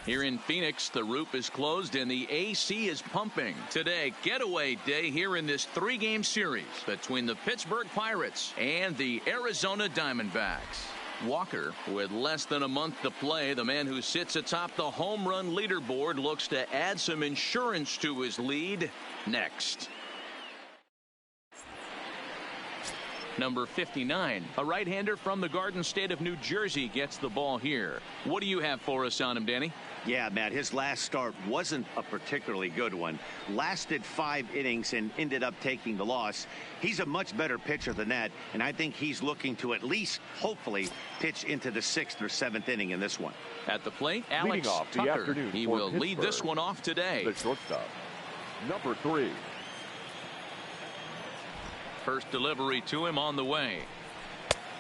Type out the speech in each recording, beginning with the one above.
Here in Phoenix, the roof is closed and the AC is pumping. Today, getaway day here in this 3-game series between the Pittsburgh Pirates and the Arizona Diamondbacks. Walker, with less than a month to play, the man who sits atop the home run leaderboard, looks to add some insurance to his lead next. Number 59, a right-hander from the Garden State of New Jersey, gets the ball here. What do you have for us on him, Danny? Yeah, Matt, his last start wasn't a particularly good one. Lasted 5 innings and ended up taking the loss. He's a much better pitcher than that, and I think he's looking to at least, hopefully, pitch into the 6th or 7th inning in this one. At the plate, Alex Tucker. He will lead this one off today. The shortstop, number 3. First delivery to him on the way.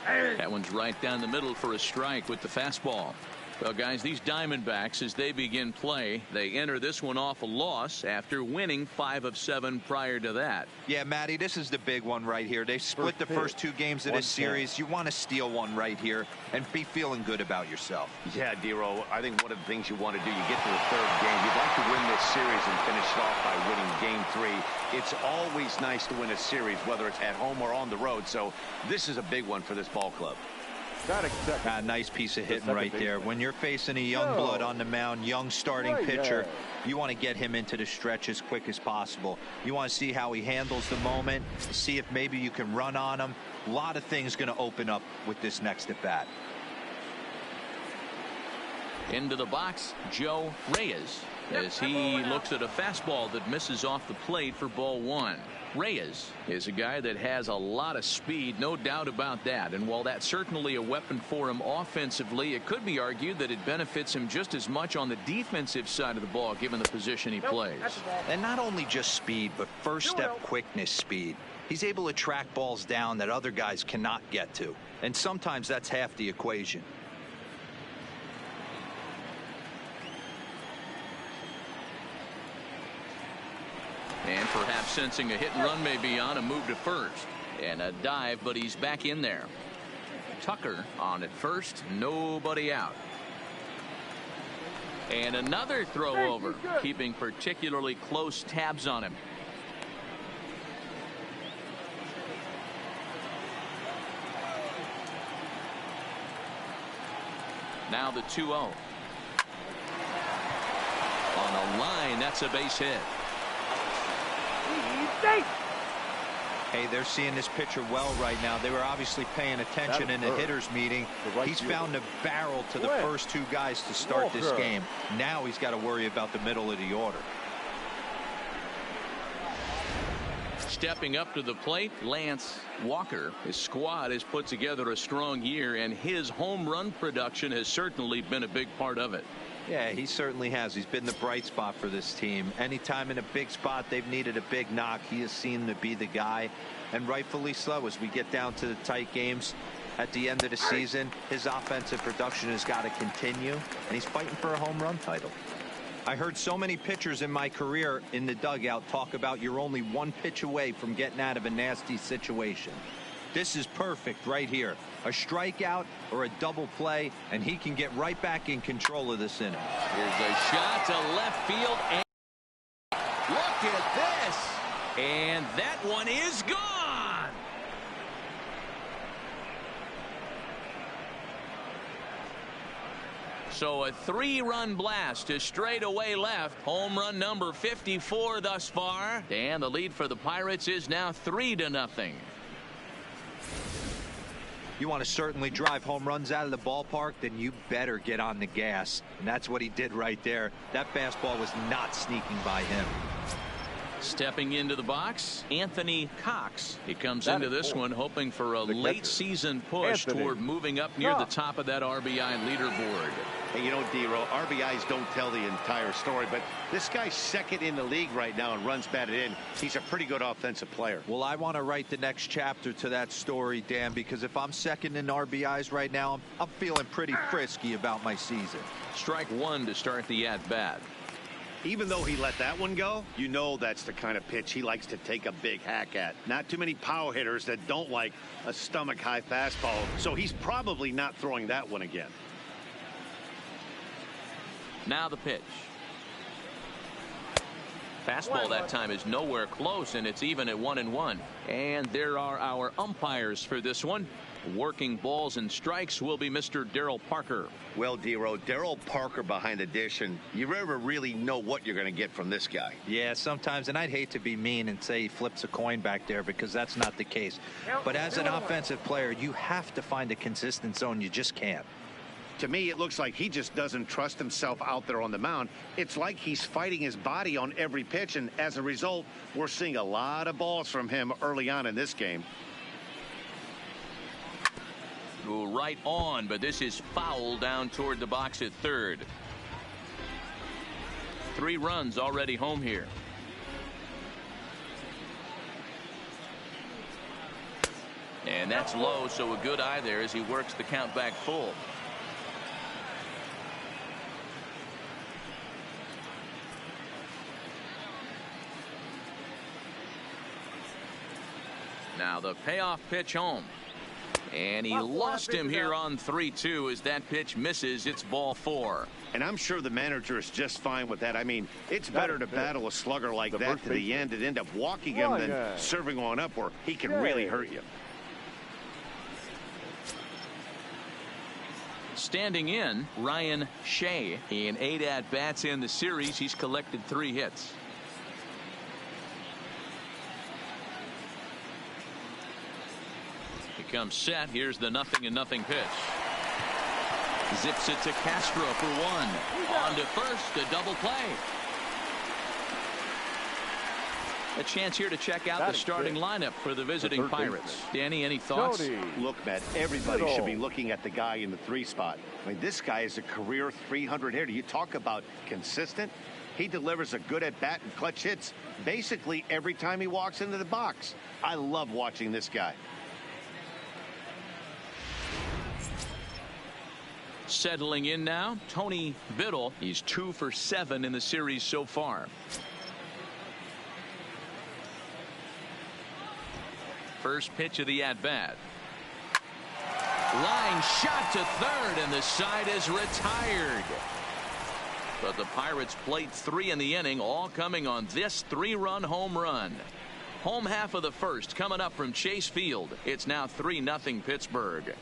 That one's right down the middle for a strike with the fastball. Well, guys, these Diamondbacks, as they begin play, they enter this one off a loss after winning 5 of 7 prior to that. Yeah, Matty, this is the big one right here. They split the first 2 games of this series. You want to steal one right here and be feeling good about yourself. Yeah, Dero, I think one of the things you want to do, you get to the 3rd game, you'd like to win this series and finish it off by winning game 3. It's always nice to win a series, whether it's at home or on the road. So this is a big one for this ball club. Nice piece of hitting right there. When you're facing a young blood on the mound, young starting pitcher, you want to get him into the stretch as quick as possible. You want to see how he handles the moment, see if maybe you can run on him. A lot of things going to open up with this next at bat. Into the box, Joe Reyes, as he looks at a fastball that misses off the plate for ball 1. Reyes is a guy that has a lot of speed, no doubt about that. And while that's certainly a weapon for him offensively, it could be argued that it benefits him just as much on the defensive side of the ball, given the position he plays. And not only just speed, but first step quickness speed. He's able to track balls down that other guys cannot get to. And sometimes that's half the equation. And perhaps sensing a hit and run may be on, a move to first. And a dive, but he's back in there. Tucker on at first, nobody out. And another throw over, keeping particularly close tabs on him. Now the 2-0. On a line, that's a base hit. Hey, they're seeing this pitcher well right now. They were obviously paying attention in the hitters meeting. He's found a barrel to the first 2 guys to start this game. Now he's got to worry about the middle of the order. Stepping up to the plate, Lance Walker. His squad has put together a strong year, and his home run production has certainly been a big part of it. Yeah, he certainly has. He's been the bright spot for this team. Anytime in a big spot they've needed a big knock, he has seemed to be the guy, and rightfully so. As we get down to the tight games at the end of the season, his offensive production has got to continue, and he's fighting for a home run title. I heard so many pitchers in my career in the dugout talk about you're only 1 pitch away from getting out of a nasty situation. This is perfect right here. A strikeout or a double play, and he can get right back in control of this inning. Here's a shot to left field, and look at this. And that one is gone. So a 3-run blast to straightaway left. Home run number 54 thus far. And the lead for the Pirates is now 3-0. You want to certainly drive home runs out of the ballpark, then you better get on the gas. And that's what he did right there. That fastball was not sneaking by him. Stepping into the box, Anthony Cox. He comes into this one hoping for a late season push toward moving up near the top of that RBI leaderboard. Hey, you know, Dero, RBIs don't tell the entire story, but this guy's 2nd in the league right now in runs batted in. He's a pretty good offensive player. Well, I want to write the next chapter to that story, Dan, because if I'm 2nd in RBIs right now, I'm feeling pretty frisky about my season. Strike 1 to start the at-bat. Even though he let that one go, you know that's the kind of pitch he likes to take a big hack at. Not too many power hitters that don't like a stomach-high fastball, so he's probably not throwing that one again. Now the pitch. Fastball that time is nowhere close, and it's even at 1-1. And there are our umpires for this one. Working balls and strikes will be Mr. Darryl Parker. Well, Dero, Darryl Parker behind the dish, and you never really know what you're going to get from this guy. Yeah, sometimes, and I'd hate to be mean and say he flips a coin back there, because that's not the case. But as an offensive player, you have to find a consistent zone. You just can't. To me, it looks like he just doesn't trust himself out there on the mound. It's like he's fighting his body on every pitch, and as a result, we're seeing a lot of balls from him early on in this game. Go right on, but this is foul down toward the box at third. 3 runs already home here. And that's low, so a good eye there as he works the count back full. Now the payoff pitch home. And he lost him here on 3-2 as that pitch misses. It's ball 4. And I'm sure the manager is just fine with that. I mean, it's better to battle a slugger like that to the end and end up walking him than serving on up where he can really hurt you. Standing in, Ryan Shea. In 8 at-bats in the series, he's collected 3 hits. Comes set. Here's the 0-0 pitch. Zips it to Castro for 1. On to first, a double play. A chance here to check out the starting lineup for the visiting Pirates. Danny, any thoughts? Look, Matt, everybody should be looking at the guy in the 3 spot. I mean, this guy is a career 300 hitter. You talk about consistent. He delivers a good at bat and clutch hits basically every time he walks into the box. I love watching this guy. Settling in now, Tony Biddle. He's 2 for 7 in the series so far. First pitch of the at-bat. Line shot to third, and the side is retired. But the Pirates played 3 in the inning, all coming on this 3-run home run. Home half of the first coming up from Chase Field. It's now 3-0 Pittsburgh.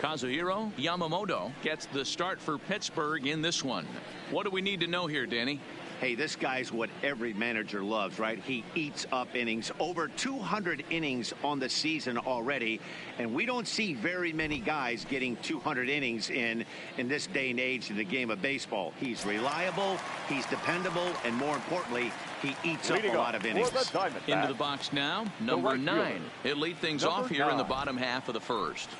Kazuhiro Yamamoto gets the start for Pittsburgh in this one. What do we need to know here, Danny? Hey, this guy's what every manager loves, right? He eats up innings. Over 200 innings on the season already, and we don't see very many guys getting 200 innings in this day and age in the game of baseball. He's reliable, he's dependable, and more importantly, he eats up a lot of innings. Into the box now, number 9. He'll lead things off here in the bottom half of the first.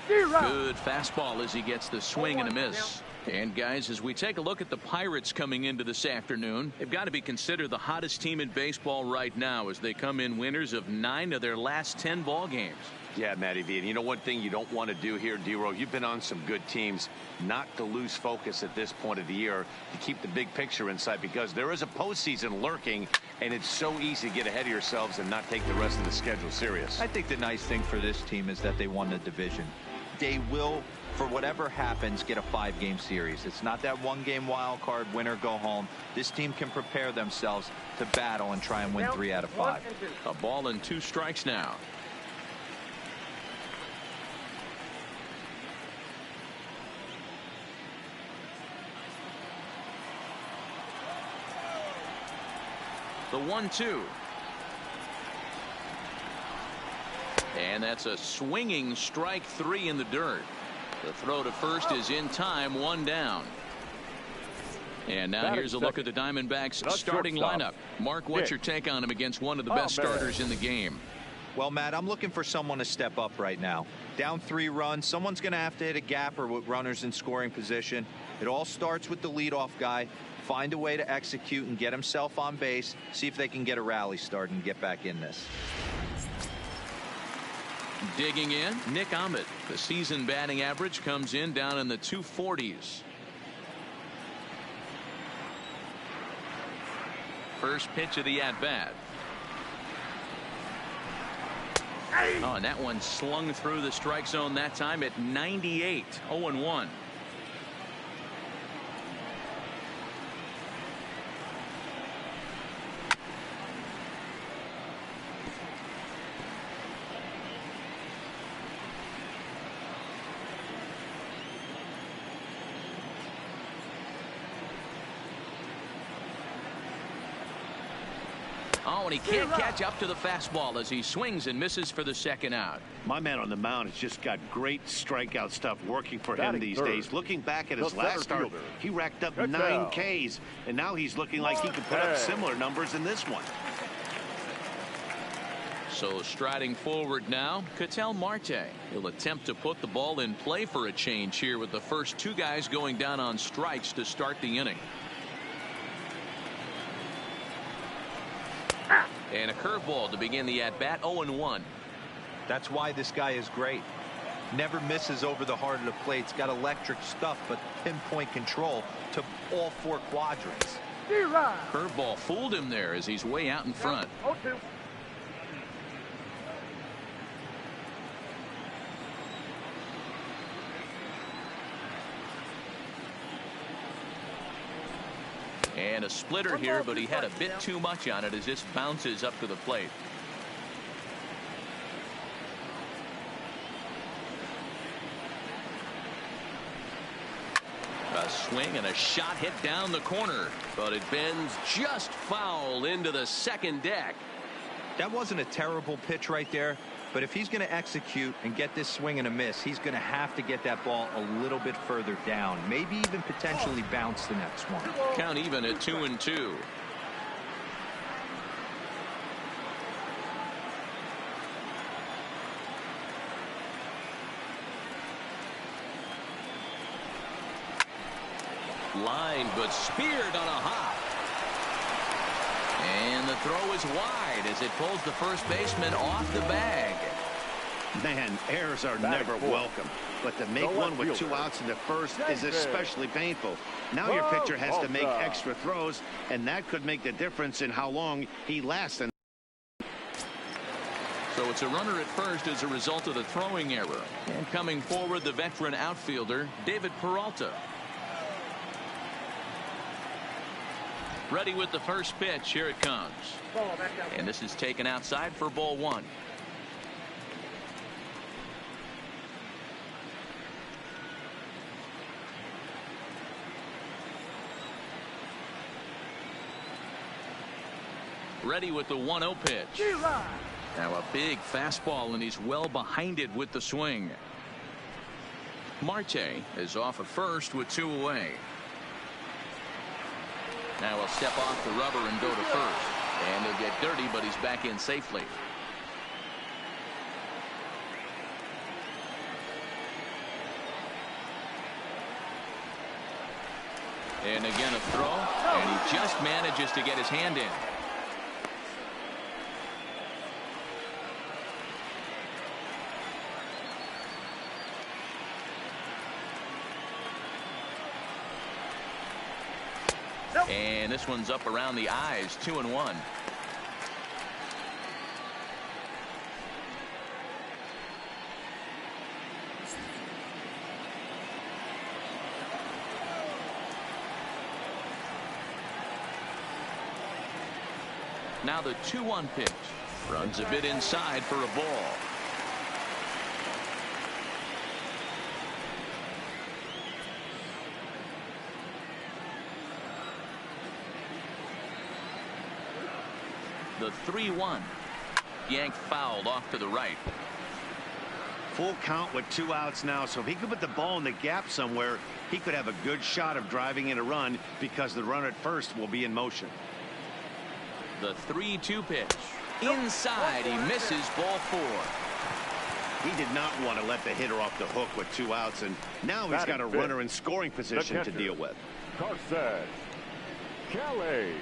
Good fastball as he gets the swing and a miss. And guys, as we take a look at the Pirates coming into this afternoon, they've got to be considered the hottest team in baseball right now as they come in winners of 9 of their last 10 ball games. Yeah, Matty V. And you know one thing you don't want to do here, D-Row, you've been on some good teams, not to lose focus at this point of the year, to keep the big picture in sight, because there is a postseason lurking, and it's so easy to get ahead of yourselves and not take the rest of the schedule serious. I think the nice thing for this team is that they won the division. They will, for whatever happens, get a 5-game series. It's not that 1-game wild card, win or go home. This team can prepare themselves to battle and try and win 3 out of 5. A ball and 2 strikes now. The 1-2. And that's a swinging strike 3 in the dirt. The throw to first is in time, 1 down. And now here's a look at the Diamondbacks starting lineup. Mark, what's your take on him against one of the best starters in the game? Well, Matt, I'm looking for someone to step up right now. Down 3 runs, someone's going to have to hit a gap or with runners in scoring position. It all starts with the leadoff guy. Find a way to execute and get himself on base. See if they can get a rally started and get back in this. Digging in, Nick Ahmed. The season batting average comes in down in the 240s. First pitch of the at-bat. Oh, and that one slung through the strike zone that time at 98. 0-1. Oh, and he can't catch up to the fastball as he swings and misses for the second out. My man on the mound has just got great strikeout stuff working for him these days. Looking back at his last start, he racked up 9 Ks, and now he's looking like he could put up similar numbers in this one. So striding forward now, Ketel Marte. He'll attempt to put the ball in play for a change here with the first 2 guys going down on strikes to start the inning. And a curveball to begin the at-bat. 0-1. That's why this guy is great. Never misses over the heart of the plate. He's got electric stuff, but pinpoint control to all 4 quadrants. Curveball fooled him there as he's way out in front. 0-2. And a splitter here, but he had a bit too much on it as this bounces up to the plate. A swing and a shot hit down the corner, but it bends just foul into the second deck. That wasn't a terrible pitch right there, but if he's going to execute and get this swing and a miss, he's going to have to get that ball a little bit further down, maybe even potentially bounce the next one. Count even at 2-2. Line, but speared on a hop. And the throw is wide as it pulls the first baseman off the bag. Man, errors are never welcome, but to make one with 2 outs in the first is especially painful. Now your pitcher has to make extra throws, and that could make the difference in how long he lasts. So it's a runner at first as a result of the throwing error. And coming forward, the veteran outfielder, David Peralta. Ready with the first pitch. Here it comes. And this is taken outside for ball 1. Ready with the 1-0 pitch. Now a big fastball, and he's well behind it with the swing. Marte is off at first with 2 away. Now he'll step off the rubber and go to first. And he'll get dirty, but he's back in safely. And again a throw. And he just manages to get his hand in. And this one's up around the eyes. 2-1. Now the 2-1 pitch. Runs a bit inside for a ball. The 3-1. Yanked fouled off to the right. Full count with 2 outs now, so if he could put the ball in the gap somewhere, he could have a good shot of driving in a run because the runner at first will be in motion. The 3-2 pitch. Inside, he misses ball 4. He did not want to let the hitter off the hook with 2 outs, and now he's got a runner in scoring position to deal with. Carson Kelly.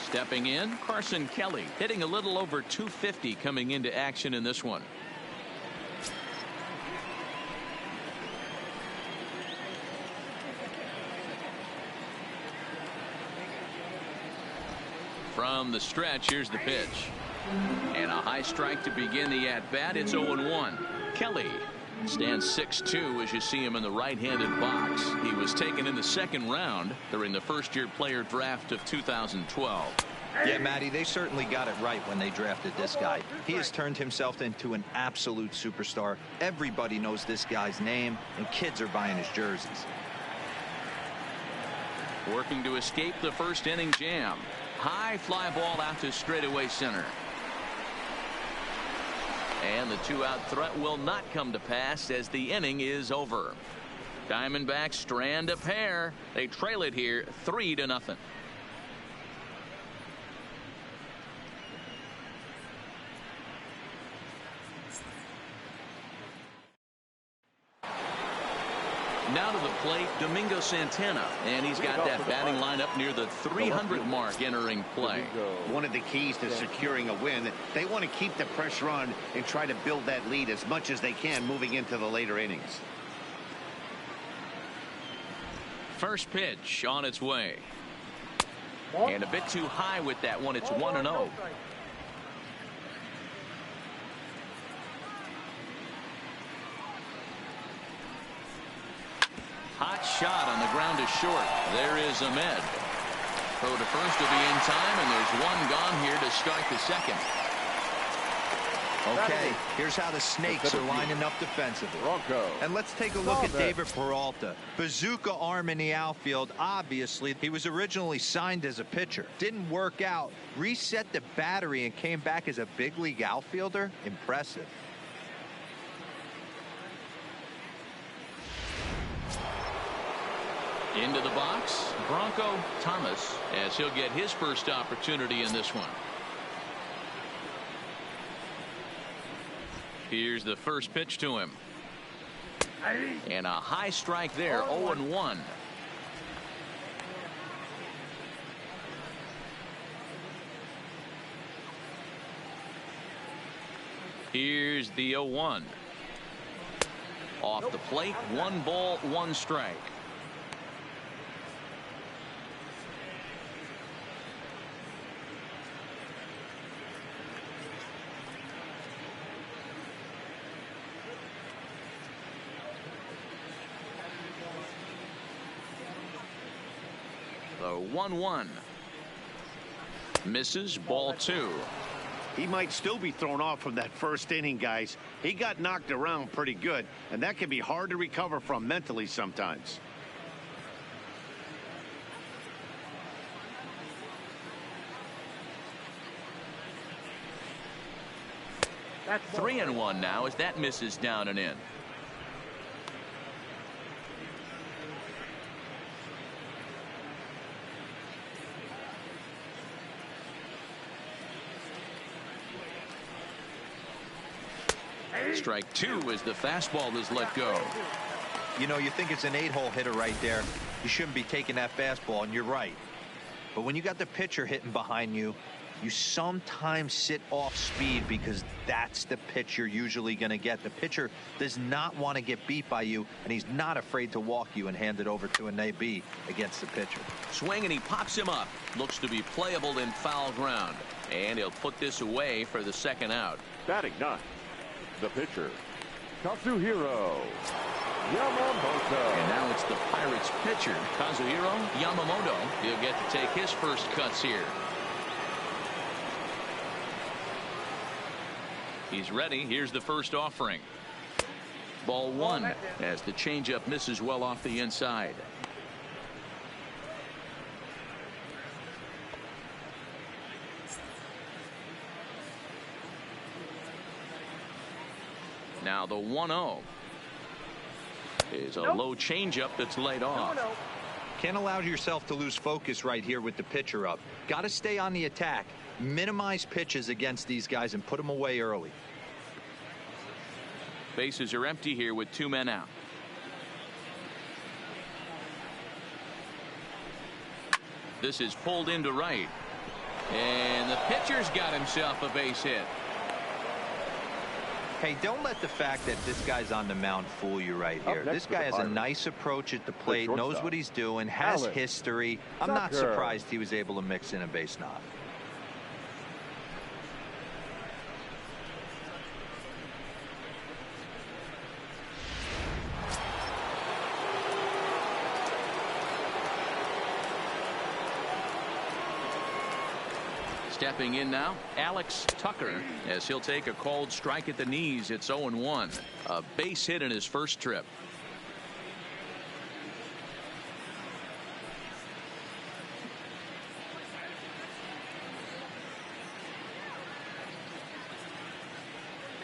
Stepping in, Carson Kelly, hitting a little over 250 coming into action in this one. From the stretch, here's the pitch. And a high strike to begin the at-bat. It's 0-1. Kelly stands 6'2" as you see him in the right-handed box. He was taken in the second round during the first-year player draft of 2012. Yeah, Matty, they certainly got it right when they drafted this guy. He has turned himself into an absolute superstar. Everybody knows this guy's name, and kids are buying his jerseys. Working to escape the first inning jam. High fly ball out to straightaway center. And the two-out threat will not come to pass as the inning is over. Diamondbacks strand a pair. They trail it here 3-0. Now to the plate, Domingo Santana, and he's got that batting lineup near the 300 mark entering play. One of the keys to securing a win, they want to keep the pressure on and try to build that lead as much as they can moving into the later innings. First pitch on its way. And a bit too high with that one. It's 1-0. Hot shot on the ground is short. There is Ahmed. Throw to first will be in time, and there's one gone here to start the second. Okay, here's how the Snakes are lining up defensively. And let's take a look at David Peralta. Bazooka arm in the outfield. Obviously, he was originally signed as a pitcher. Didn't work out. Reset the battery and came back as a big league outfielder. Impressive. Into the box, Bronco Thomas, as he'll get his first opportunity in this one. Here's the first pitch to him. And a high strike there, 0-1. Here's the 0-1. Off the plate, 1 ball, 1 strike. The 1-1 misses, ball 2. He might still be thrown off from that first inning, guys. He got knocked around pretty good, and that can be hard to recover from mentally sometimes. That's 3-1 now as that misses down and in. Strike 2 as the fastball is let go. You know, you think it's an 8-hole hitter right there. You shouldn't be taking that fastball, and you're right. But when you got the pitcher hitting behind you, you sometimes sit off speed because that's the pitch you're usually going to get. The pitcher does not want to get beat by you, and he's not afraid to walk you and hand it over to an AB against the pitcher. Swing, and he pops him up. Looks to be playable in foul ground. And he'll put this away for the second out. Batting ninth, the pitcher, Kazuhiro Yamamoto. And now it's the Pirates pitcher, Kazuhiro Yamamoto. He'll get to take his first cuts here. He's ready. Here's the first offering. Ball 1 as the changeup misses well off the inside. Now the 1-0 is a low changeup that's laid off. Can't allow yourself to lose focus right here with the pitcher up. Got to stay on the attack. Minimize pitches against these guys and put them away early. Bases are empty here with 2 men out. This is pulled into right. And the pitcher's got himself a base hit. Hey, don't let the fact that this guy's on the mound fool you right here. This guy has a nice approach at the plate, knows what he's doing, has history. I'm not surprised he was able to mix in a base knock. Stepping in now, Alex Tucker, as he'll take a called strike at the knees. It's 0-1. A base hit in his first trip.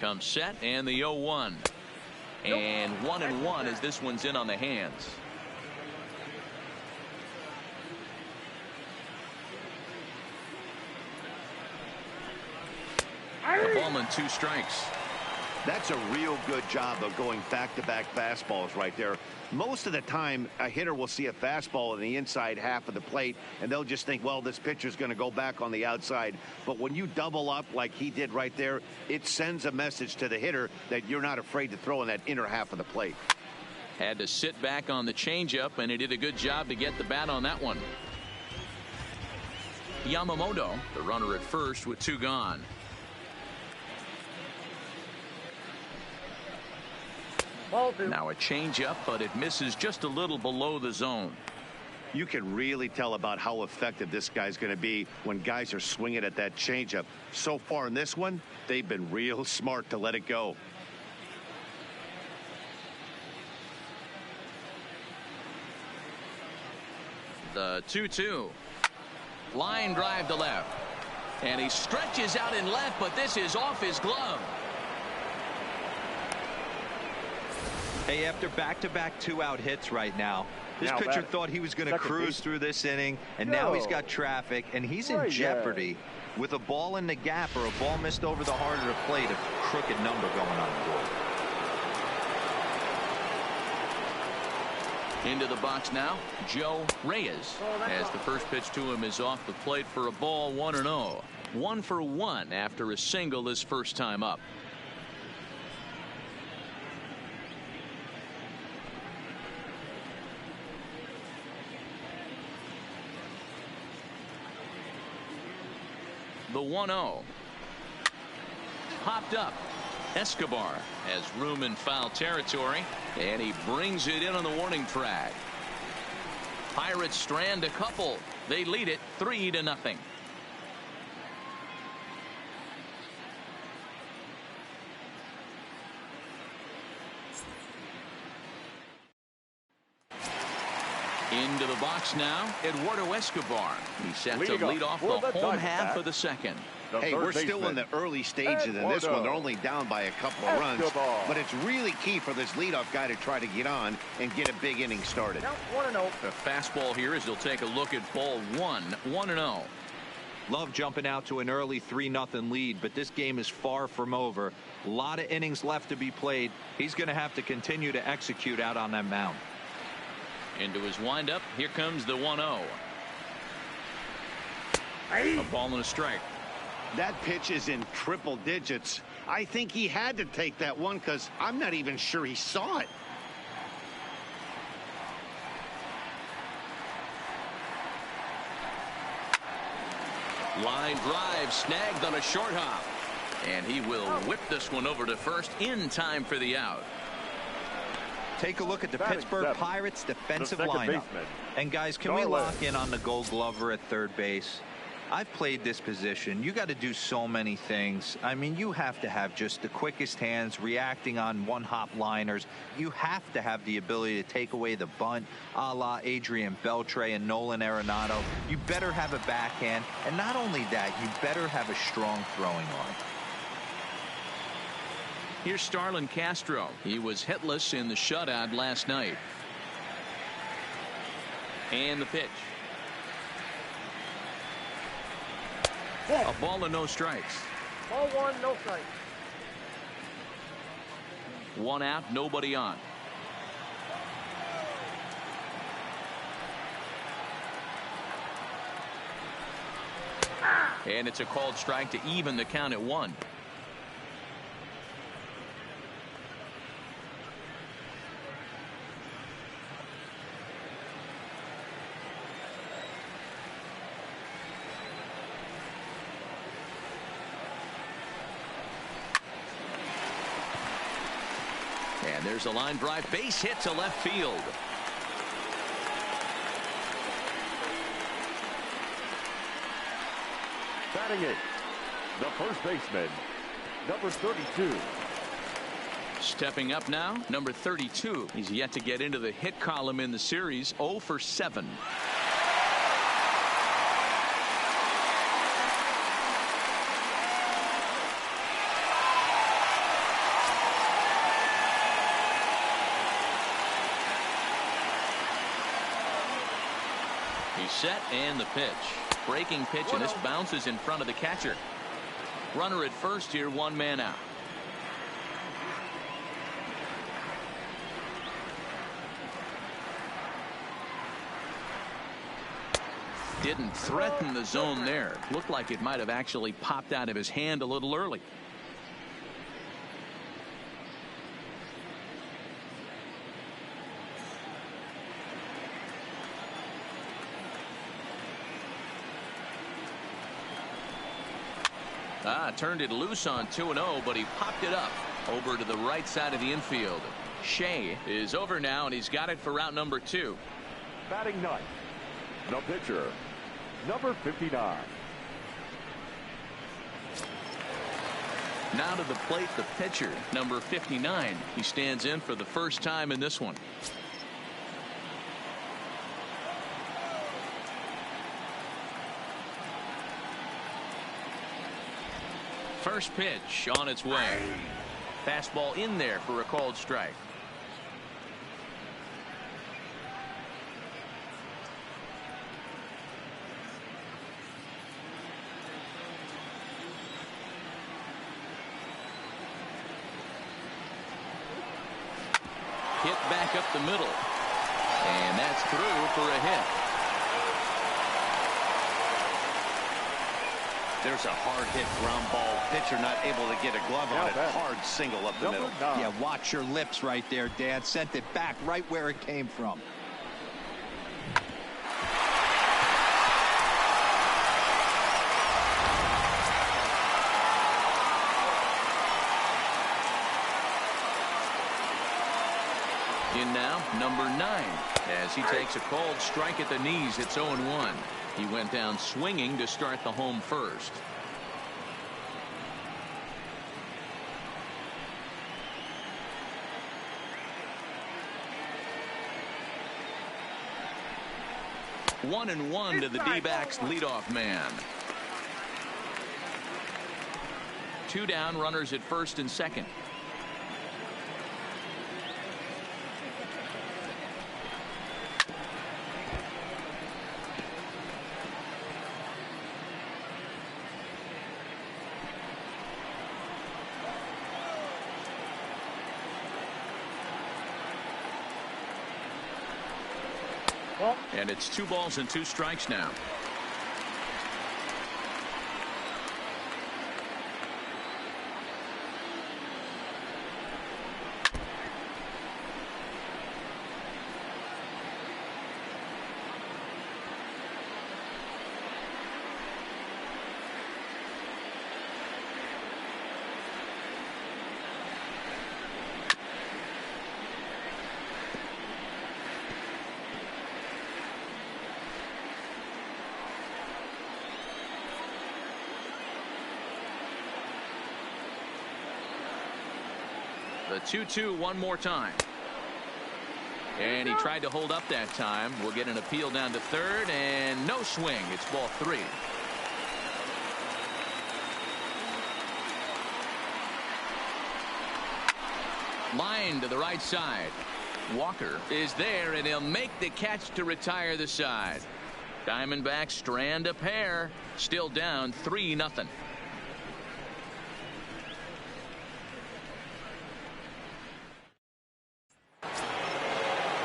Comes set and the 0-1. And 1-1 as this one's in on the hands. A ball and 2 strikes. That's a real good job of going back-to-back fastballs right there. Most of the time, a hitter will see a fastball in the inside half of the plate, and they'll just think, well, this pitcher's going to go back on the outside. But when you double up like he did right there, it sends a message to the hitter that you're not afraid to throw in that inner half of the plate. Had to sit back on the changeup, and he did a good job to get the bat on that one. Yamamoto, the runner at first with 2 gone. Now a changeup, but it misses just a little below the zone. You can really tell about how effective this guy's going to be when guys are swinging at that changeup. So far in this one, they've been real smart to let it go. The 2-2. Line drive to left. And he stretches out in left, but this is off his glove. Hey, after back-to-back 2-out hits right now, this pitcher thought he was going to cruise through this inning, and now he's got traffic, and he's in jeopardy with a ball in the gap or a ball missed over the heart of the plate, a crooked number going on the board. Into the box now, Joe Reyes, as the first pitch to him is off the plate for a ball. 1-0. 1 for 1 after a single his first time up. The 1-0. Popped up. Escobar has room in foul territory, and he brings it in on the warning track. Pirates strand a couple. They lead it 3-0. Into the box now, Eduardo Escobar. He's set to lead off the home half of the second. Hey, we're still in the early stages in this one. They're only down by a couple of runs. But it's really key for this leadoff guy to try to get on and get a big inning started. The fastball here as he'll take a look at ball 1. 1-0. Love jumping out to an early 3-0 lead, but this game is far from over. A lot of innings left to be played. He's going to have to continue to execute out on that mound. Into his windup. Here comes the 1-0. A ball and a strike. That pitch is in triple digits. I think he had to take that one because I'm not even sure he saw it. Line drive snagged on a short hop. And he will whip this one over to first in time for the out. Take a look at the Pittsburgh Pirates defensive lineup. And guys, can we lock in on the Gold Glover at third base? I've played this position. You got to do so many things. I mean, you have to have just the quickest hands, reacting on one-hop liners. You have to have the ability to take away the bunt, a la Adrian Beltre and Nolan Arenado. You better have a backhand, and not only that, you better have a strong throwing arm. Here's Starlin Castro. He was hitless in the shutout last night. And the pitch. A ball and no strikes. Ball 1, no strikes. 1 out, nobody on. And it's a called strike to even the count at 1. And there's a line drive, base hit to left field. Batting eighth, the first baseman, number 32. Stepping up now, number 32. He's yet to get into the hit column in the series. 0 for 7. He's set, and the pitch. Breaking pitch, and this bounces in front of the catcher. Runner at first here, 1 man out. Didn't threaten the zone there. Looked like it might have actually popped out of his hand a little early. Turned it loose on 2-0, but he popped it up over to the right side of the infield. Shea is over now, and he's got it for route number 2. Batting ninth, the pitcher, number 59. Now to the plate, the pitcher, number 59. He stands in for the first time in this one. First pitch on its way. Fastball in there for a called strike. Hit back up the middle. And that's through for a hit. There's a hard hit ground ball. Pitcher not able to get a glove on it. Hard single up the middle. Yeah, watch your lips right there, Dan. Sent it back right where it came from. In now, number 9, as he takes a called strike at the knees. It's 0-1. He went down swinging to start the home first. One and one to the D-backs leadoff man. 2 down, runners at first and second. And it's 2 balls and 2 strikes now. The 2-2 one more time. And he tried to hold up that time. We'll get an appeal down to third, and no swing. It's ball 3. Line to the right side. Walker is there, and he'll make the catch to retire the side. Diamondbacks strand a pair. Still down 3-0.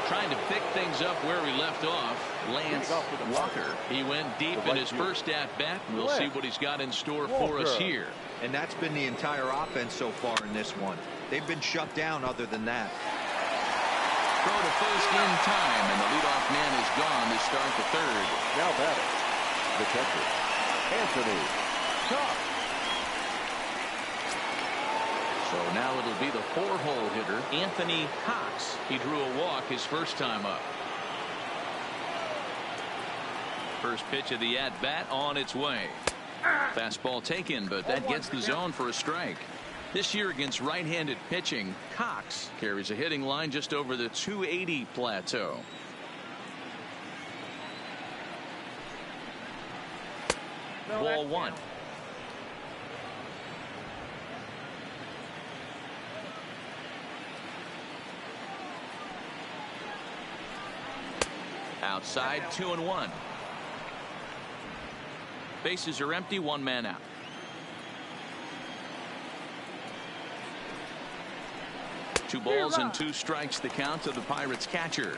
Trying to pick things up where we left off. Lance Walker. He went deep in his first at-bat. We'll see what he's got in store for us here. And that's been the entire offense so far in this one. They've been shut down other than that. Throw to first in time, and the leadoff man is gone to start the third. Now batting, the catcher, Anthony Cox. So now it'll be the 4-hole hitter, Anthony Cox. He drew a walk his first time up. First pitch of the at-bat on its way. Fastball taken, but that gets the zone for a strike. This year against right-handed pitching, Cox carries a hitting line just over the 280 plateau. Ball one. Outside, 2-1. Bases are empty, one man out. Two balls and two strikes, the count to the Pirates catcher.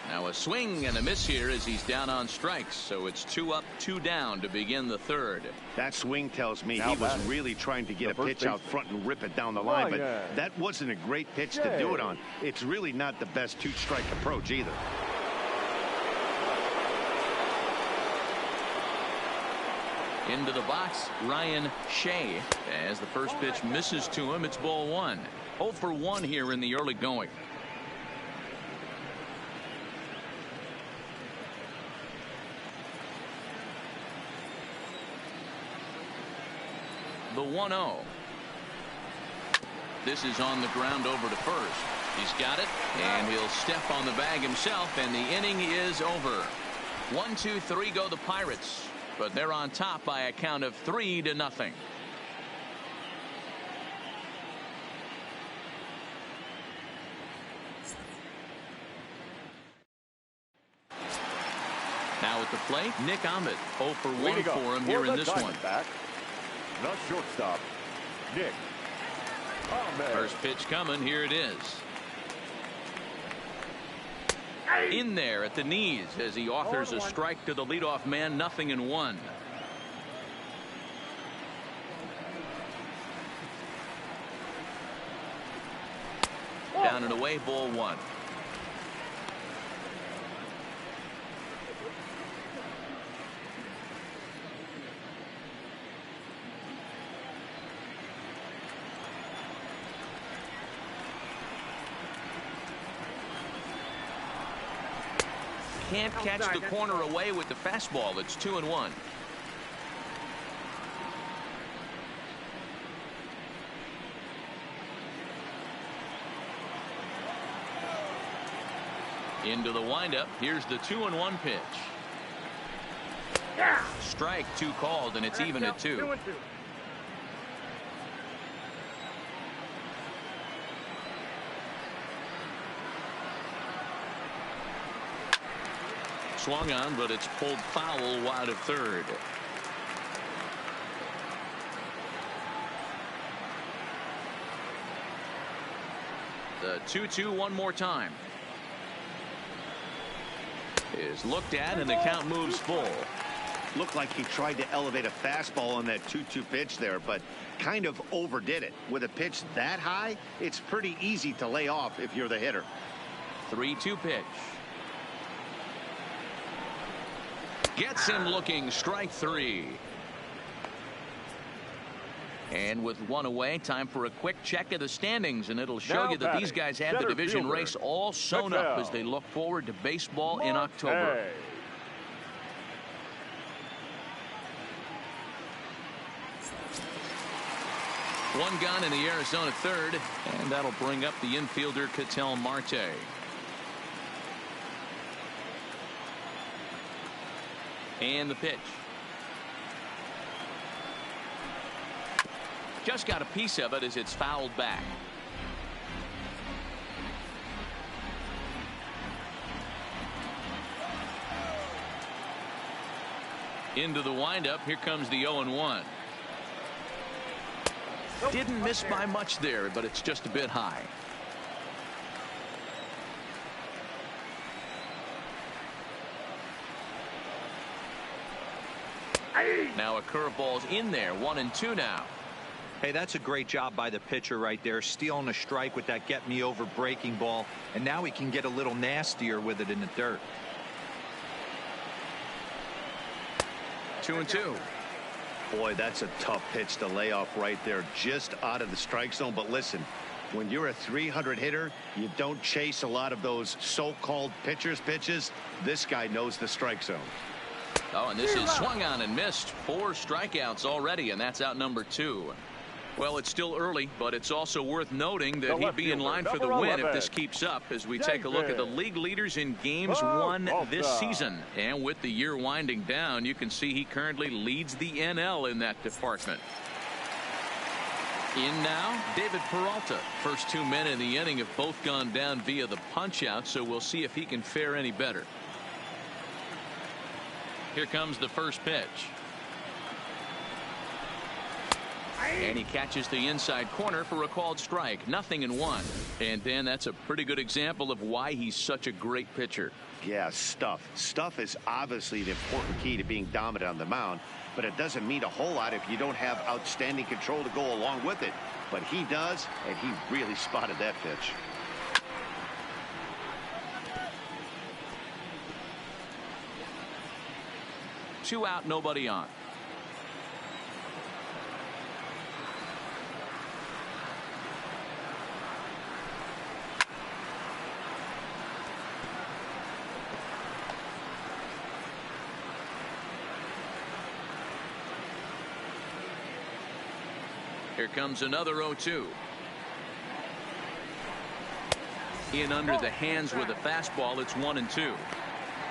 Now a swing and a miss here as he's down on strikes, so it's 2 up, 2 down to begin the third. That swing tells me he was really trying to get a pitch out front and rip it down the line, but that wasn't a great pitch to do it on. It's really not the best two-strike approach either. Into the box, Ryan Shea. As the first pitch misses to him, it's ball one. 0 for 1 here in the early going. The 1-0. This is on the ground over to first. He's got it, and he'll step on the bag himself, and the inning is over. 1, 2, 3 go the Pirates, but they're on top by a count of 3-0. Now at the plate, Nick Ahmed. 0 for 1 for him here in this one. The shortstop, Nick Ahmed. First pitch coming. Here it is. In there at the knees as he offers a strike to the leadoff man. 0-1. Down and away, ball one. Can't catch the corner away with the fastball. It's 2-1. Into the windup. Here's the 2-1 pitch. Strike 2 called, and it's even at 2. 2-2. Swung on, but it's pulled foul wide of third. The 2-2 one more time. Is looked at, and the count moves full. Looked like he tried to elevate a fastball on that 2-2 pitch there, but kind of overdid it. With a pitch that high, it's pretty easy to lay off if you're the hitter. 3-2 pitch. Gets him looking. Strike 3. And with one away, time for a quick check of the standings, and it'll show you that these guys have the division race all sewn up as they look forward to baseball in October. One gone in the Arizona third, and that'll bring up the infielder Ketel Marte. And the pitch. Just got a piece of it as it's fouled back. Into the windup. Here comes the 0-1. Didn't miss by much there, but it's just a bit high. Now a curveball's in there. 1-2 now. Hey, that's a great job by the pitcher right there, stealing a strike with that get me over breaking ball, and now he can get a little nastier with it in the dirt. 2-2. Boy, that's a tough pitch to lay off right there, just out of the strike zone. But listen, When you're a 300 hitter, you don't chase a lot of those so-called pitchers' pitches. This guy knows the strike zone. Oh, and this is swung on and missed. 4 strikeouts already, and that's out number 2. Well, it's still early, but it's also worth noting that he'd be in line for the win if this keeps up as we take a look at the league leaders in games won this season. And with the year winding down, you can see he currently leads the NL in that department. In now, David Peralta. First 2 men in the inning have both gone down via the punch-out, so we'll see if he can fare any better. Here comes the first pitch. And he catches the inside corner for a called strike. 0-1. And Dan, that's a pretty good example of why he's such a great pitcher. Yeah, stuff. Stuff is obviously the important key to being dominant on the mound, but it doesn't mean a whole lot if you don't have outstanding control to go along with it. But he does, and he really spotted that pitch. Two out, nobody on. Here comes another 0-2. In under the hands with a fastball. It's 1-2.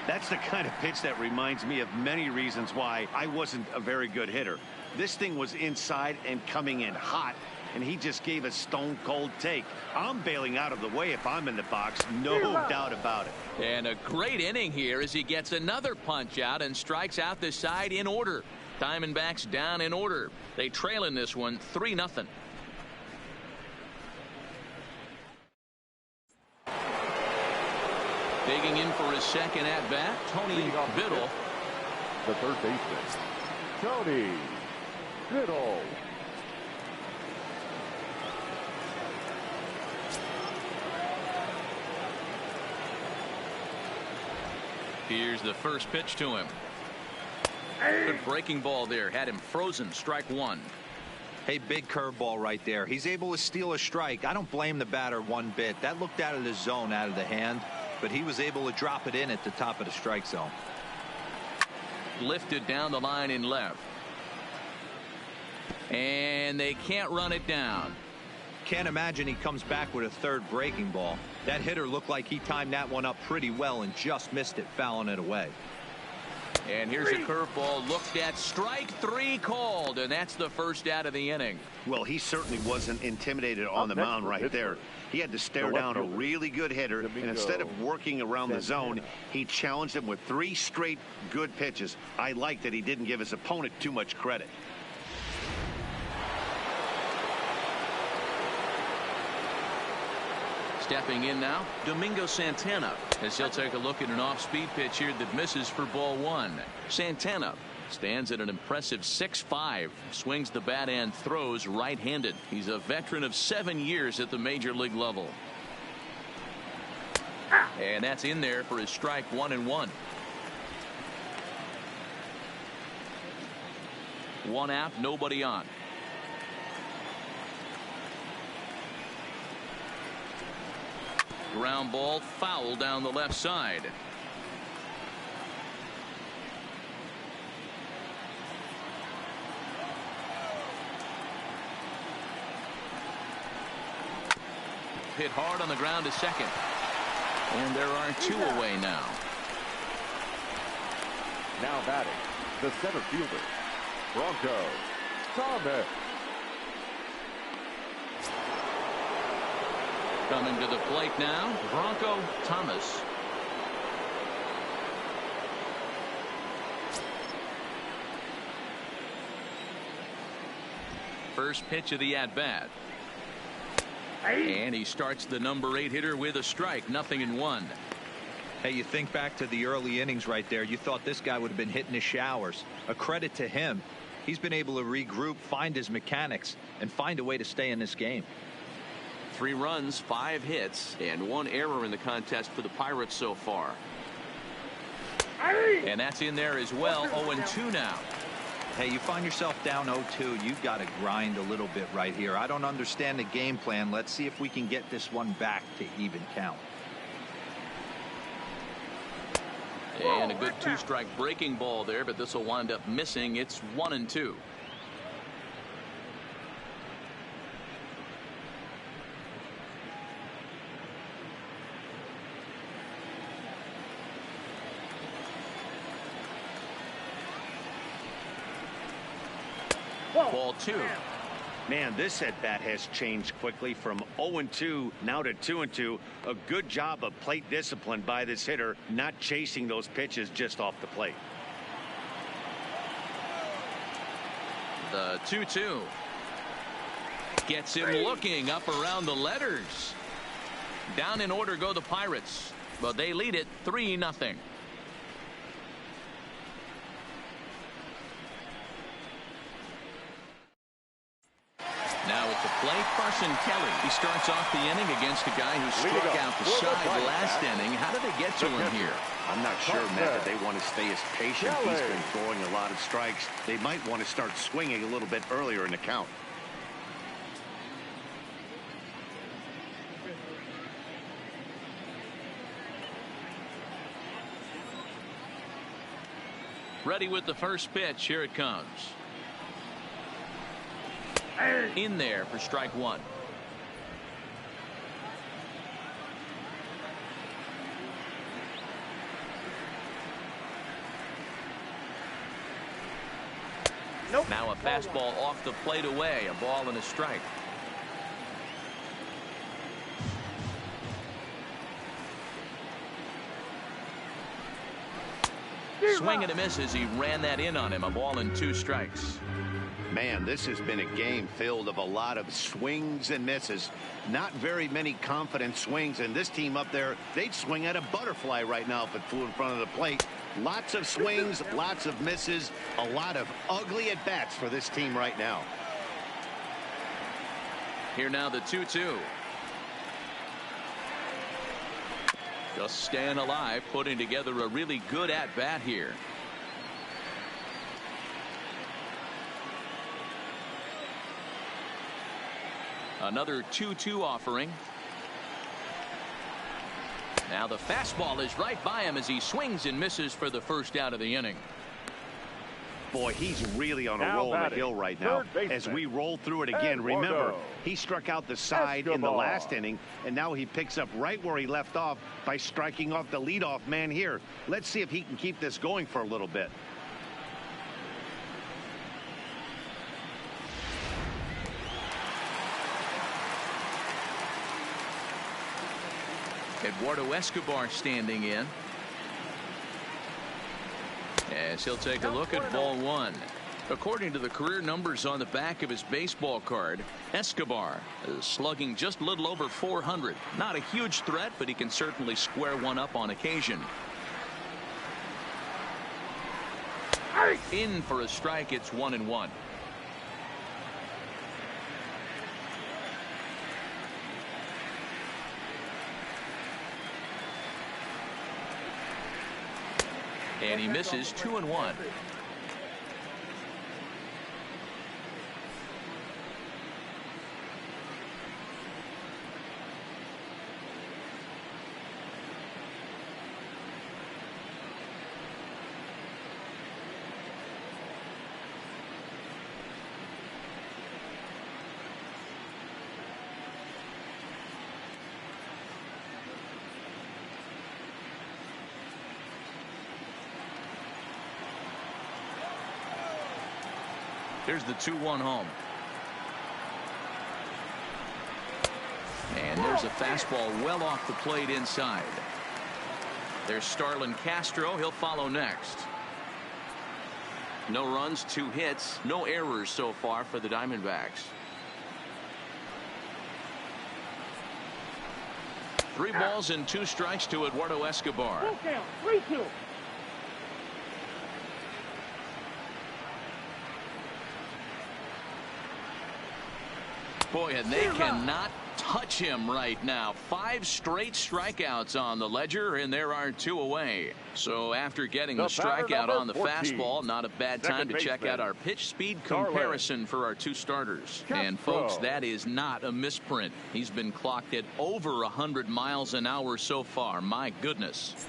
That's the kind of pitch that reminds me of many reasons why I wasn't a very good hitter. This thing was inside and coming in hot, and he just gave a stone cold take. I'm bailing out of the way if I'm in the box, no doubt about it. And a great inning here as he gets another punch out and strikes out the side in order. Diamondbacks down in order. They trail in this one 3-0. Digging in for his second at bat, Tony Biddle. The third baseman, Tony Biddle. Here's the first pitch to him. Good breaking ball there. Had him frozen. Strike 1. Hey, big curveball right there. He's able to steal a strike. I don't blame the batter one bit. That looked out of the zone, out of the hand, but he was able to drop it in at the top of the strike zone. Lifted down the line in left. And they can't run it down. Can't imagine he comes back with a third breaking ball. That hitter looked like he timed that one up pretty well and just missed it, fouling it away. And here's a curveball looked at. Strike 3 called, and that's the first out of the inning. Well, he certainly wasn't intimidated on the mound right there. He had to stare down a really good hitter, and instead of working around the zone, he challenged him with 3 straight good pitches. I like that he didn't give his opponent too much credit. Stepping in now, Domingo Santana, as he'll take a look at an off-speed pitch here that misses for ball 1. Santana stands at an impressive 6'5", swings the bat and throws right-handed. He's a veteran of 7 years at the major league level. And that's in there for his strike 1-1. 1 out, nobody on. Ground ball foul down the left side. Hit hard on the ground to second. And there are 2 away now. Now batting, the center fielder, Bronco Thomas. Coming to the plate now, Bronco Thomas. First pitch of the at-bat. And he starts the number 8 hitter with a strike. 0-1. Hey, you think back to the early innings right there. You thought this guy would have been hitting his showers. A credit to him. He's been able to regroup, find his mechanics, and find a way to stay in this game. 3 runs, 5 hits, and 1 error in the contest for the Pirates so far. And that's in there as well. 0-2 now. Hey, you find yourself down 0-2, you've got to grind a little bit right here. I don't understand the game plan. Let's see if we can get this one back to even count. And a good two-strike breaking ball there, but this will wind up missing. It's 1-2. Ball 2. Man, this at bat has changed quickly from 0-2 now to 2-2. A good job of plate discipline by this hitter, not chasing those pitches just off the plate. The 2-2 gets him looking up around the letters. Down in order go the Pirates, but they lead it 3-0. Now at the plate, Carson Kelly. He starts off the inning against a guy who struck out the side last inning. How did they get to him here? I'm not sure, Matt, that they want to stay as patient. He's been throwing a lot of strikes. They might want to start swinging a little bit earlier in the count. Ready with the first pitch. Here it comes. In there for strike one. Nope. Now a fastball off the plate away. A ball and a strike. Swing and a miss as he ran that in on him. A ball and 2 strikes. Man, this has been a game filled of a lot of swings and misses. Not very many confident swings, and this team up there, they'd swing at a butterfly right now if it flew in front of the plate. Lots of swings, lots of misses, a lot of ugly at-bats for this team right now. Here now the 2-2. Just staying alive, putting together a really good at-bat here. Another 2-2 offering. Now the fastball is right by him as he swings and misses for the first out of the inning. Boy, he's really on a roll on the hill right now. As we roll through it again, remember, he struck out the side in the last inning, and now he picks up right where he left off by striking off the leadoff man here. Let's see if he can keep this going for a little bit. Eduardo Escobar standing in. As he'll take a look at ball one. According to the career numbers on the back of his baseball card, Escobar is slugging just a little over 400. Not a huge threat, but he can certainly square one up on occasion. In for a strike. It's 1-1. And he misses 2-1. There's the 2-1 home. And there's a fastball well off the plate inside. There's Starlin Castro. He'll follow next. No runs, 2 hits, no errors so far for the Diamondbacks. 3 balls and 2 strikes to Eduardo Escobar. Full count, 3-2. Boy, and they cannot touch him right now. 5 straight strikeouts on the ledger, and there are 2 away. So after getting the strikeout on the 14. Fastball, not a bad time to check out our pitch speed comparison for our 2 starters. And folks, that is not a misprint. He's been clocked at over 100 miles an hour so far. My goodness.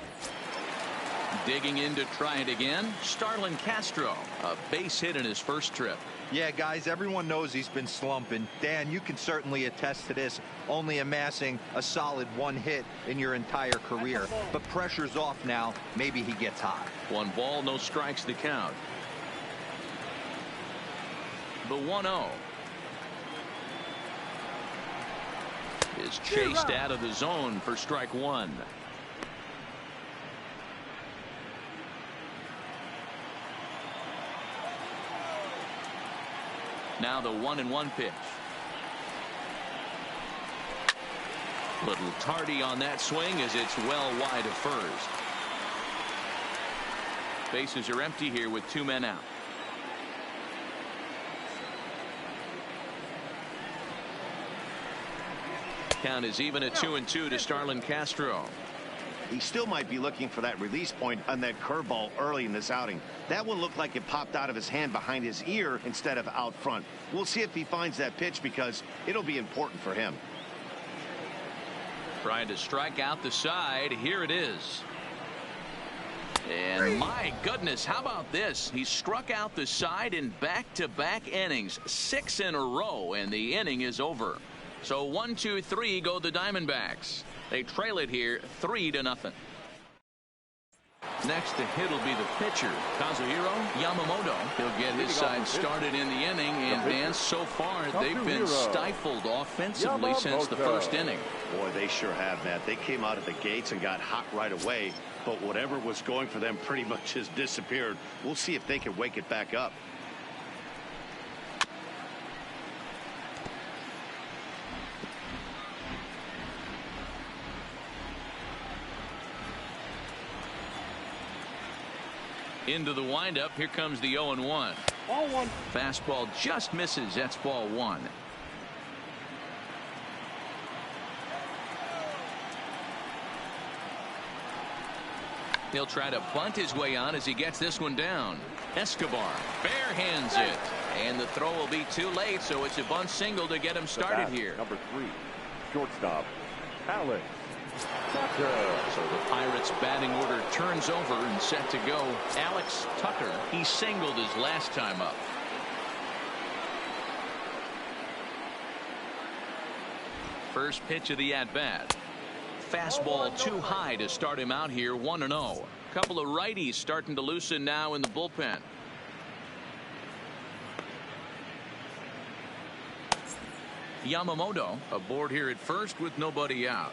Digging in to try it again, Starlin Castro, a base hit in his first trip. Yeah, guys, everyone knows he's been slumping. Dan, you can certainly attest to this, only amassing a solid 1 hit in your entire career. But pressure's off now. Maybe he gets hot. 1 ball, no strikes to count. The 1-0 is chased out of the zone for strike 1. Now the 1-1 pitch. Little tardy on that swing as it's well wide of first. Bases are empty here with 2 men out. Count is even at 2-2 to Starlin Castro. He still might be looking for that release point on that curveball early in this outing. That one looked like it popped out of his hand behind his ear instead of out front. We'll see if he finds that pitch because it'll be important for him. Trying to strike out the side. Here it is. And my goodness, how about this? He struck out the side in back-to-back innings, 6 in a row, and the inning is over. So 1, 2, 3 go the Diamondbacks. They trail it here 3-0. Next to hit will be the pitcher, Kazuhiro Yamamoto. He'll get his side started in the inning, and Dan, so far they've been stifled offensively since the first inning. Boy, they sure have, Matt. They came out of the gates and got hot right away, but whatever was going for them pretty much has disappeared. We'll see if they can wake it back up. Into the windup. Here comes the 0-1. Ball 1. Fastball just misses. That's ball 1. He'll try to bunt his way on as he gets this one down. Escobar bare hands it, and the throw will be too late, so it's a bunt single to get him started here. Number 3, shortstop, Alex. So the Pirates batting order turns over and set to go. Alex Tucker, he singled his last time up. First pitch of the at-bat. Fastball too high to start him out here. 1-0. Couple of righties starting to loosen now in the bullpen. Yamamoto aboard here at first with nobody out.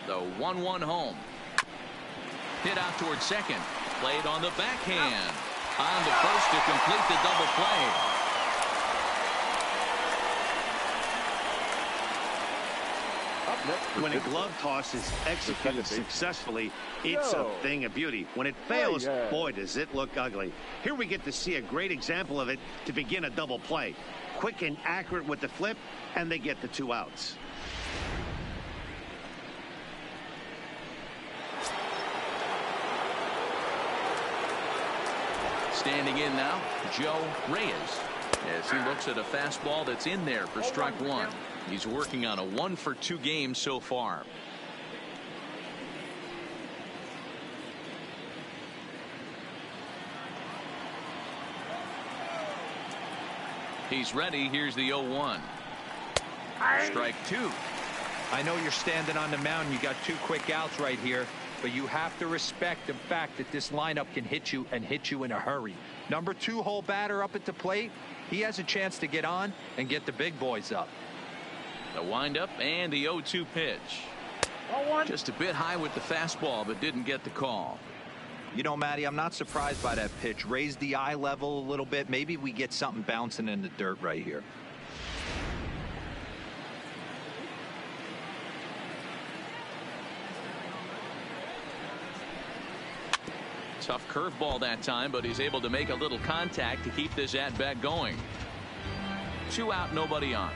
The 1-1 home. Hit out towards second. Played on the backhand. On to first to complete the double play. When a glove toss is executed successfully, it's a thing of beauty. When it fails, boy, does it look ugly. Here we get to see a great example of it to begin a double play. Quick and accurate with the flip, and they get the 2 outs. Standing in now, Joe Reyes, as he looks at a fastball that's in there for strike 1. He's working on a 1-for-2 game so far. He's ready. Here's the 0-1. Strike 2. I know you're standing on the mound. You got 2 quick outs right here, but you have to respect the fact that this lineup can hit you and hit you in a hurry. Number 2 hole batter up at the plate. He has a chance to get on and get the big boys up. The windup and the 0-2 pitch. Just a bit high with the fastball, but didn't get the call. You know, Matty, I'm not surprised by that pitch. Raise the eye level a little bit. Maybe we get something bouncing in the dirt right here. Tough curveball that time, but he's able to make a little contact to keep this at-bat going. 2 out, nobody on.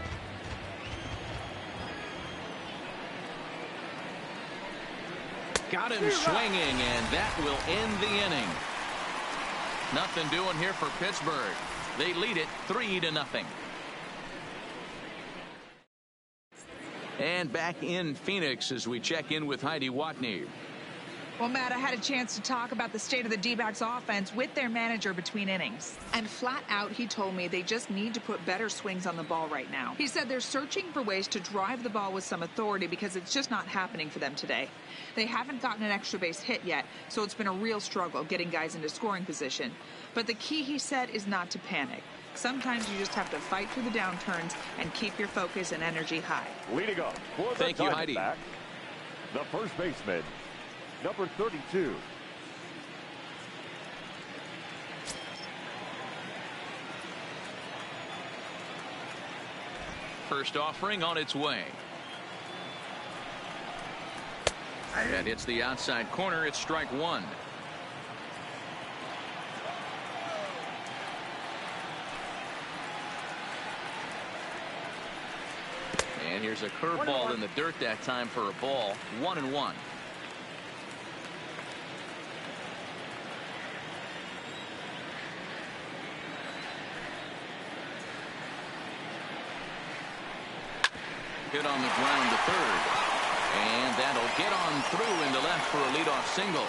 Got him swinging, and that will end the inning. Nothing doing here for Pittsburgh. They lead it 3-0. And back in Phoenix as we check in with Heidi Watney. Well, Matt, I had a chance to talk about the state of the D-backs offense with their manager between innings. And flat out, he told me they just need to put better swings on the ball right now. He said they're searching for ways to drive the ball with some authority because it's just not happening for them today. They haven't gotten an extra base hit yet, so it's been a real struggle getting guys into scoring position. But the key, he said, is not to panic. Sometimes you just have to fight through the downturns and keep your focus and energy high. Leading off for the Thank you, Heidi. Diamondbacks, the first baseman, number 32. First offering on its way. That hits the outside corner. It's strike 1. And here's a curveball in the dirt that time for a ball. 1-1. Hit on the ground to third. And that'll get on through into left for a leadoff single.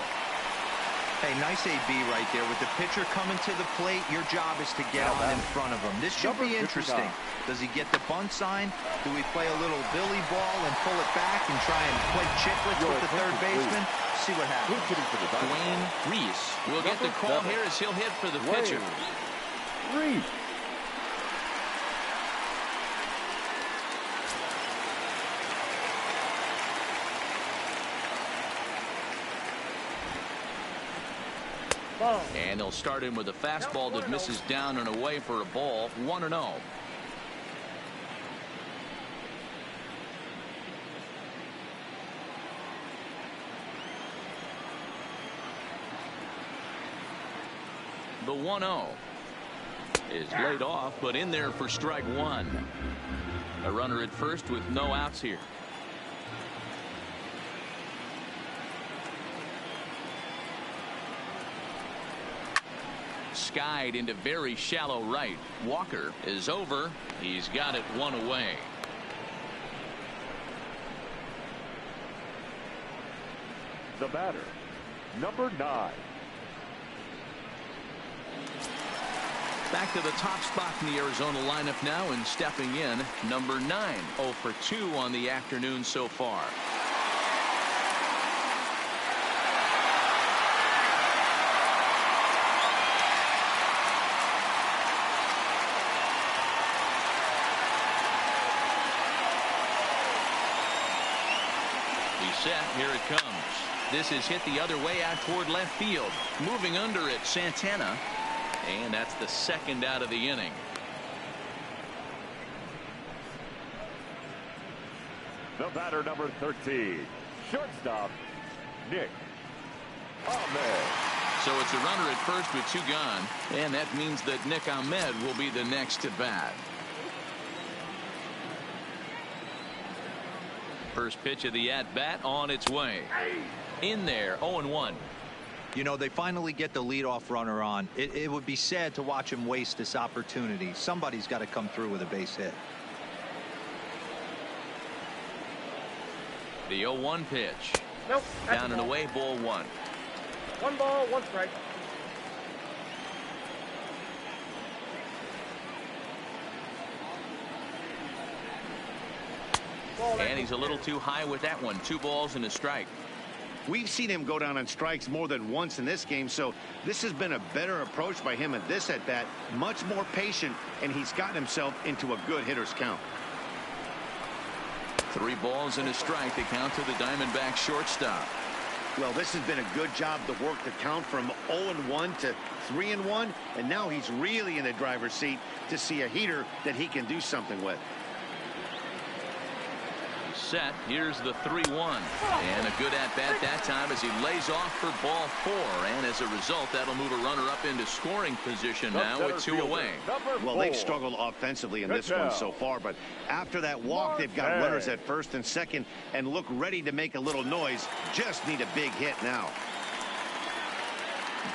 Hey, nice AB right there. With the pitcher coming to the plate, your job is to get on in front of him. This should be interesting. Does he get the bunt sign? Do we play a little Billy ball and pull it back and try and play chicklets with the third baseman? See what happens. Dwayne Reese will get the call here as he'll hit for the pitcher. Reese. And they'll start in with a fastball that misses down and away for a ball. 1-0. The 1-0 is laid off, but in there for strike 1. A runner at first with no outs here. Skied into very shallow right. Walker is over. He's got it 1 away. The batter, number 9. Back to the top spot in the Arizona lineup now, and stepping in, number 9. 0 for 2 on the afternoon so far. Set. Here it comes. This is hit the other way out toward left field. Moving under it, Santana. And that's the second out of the inning. The batter, number 13. Shortstop, Nick Ahmed. So it's a runner at first with 2 gone. And that means that Nick Ahmed will be the next to bat. First pitch of the at-bat on its way. In there, 0-1. You know, they finally get the leadoff runner on. It would be sad to watch him waste this opportunity. Somebody's got to come through with a base hit. The 0-1 pitch. Nope. Down and away, ball 1. 1 ball, 1 strike. And he's a little too high with that one. 2 balls and a strike. We've seen him go down on strikes more than once in this game, so this has been a better approach by him at this at bat. Much more patient, and he's gotten himself into a good hitter's count. 3 balls and a strike to count to the Diamondbacks shortstop. Well, this has been a good job to work the count from 0-1 to 3-1, and now he's really in the driver's seat to see a heater that he can do something with. set. Here's the 3-1. And a good at-bat that time as he lays off for ball 4. And as a result, that'll move a runner up into scoring position now with 2 away. Well, they've struggled offensively in this one so far, but after that walk, they've got runners at first and second and look ready to make a little noise. Just need a big hit now.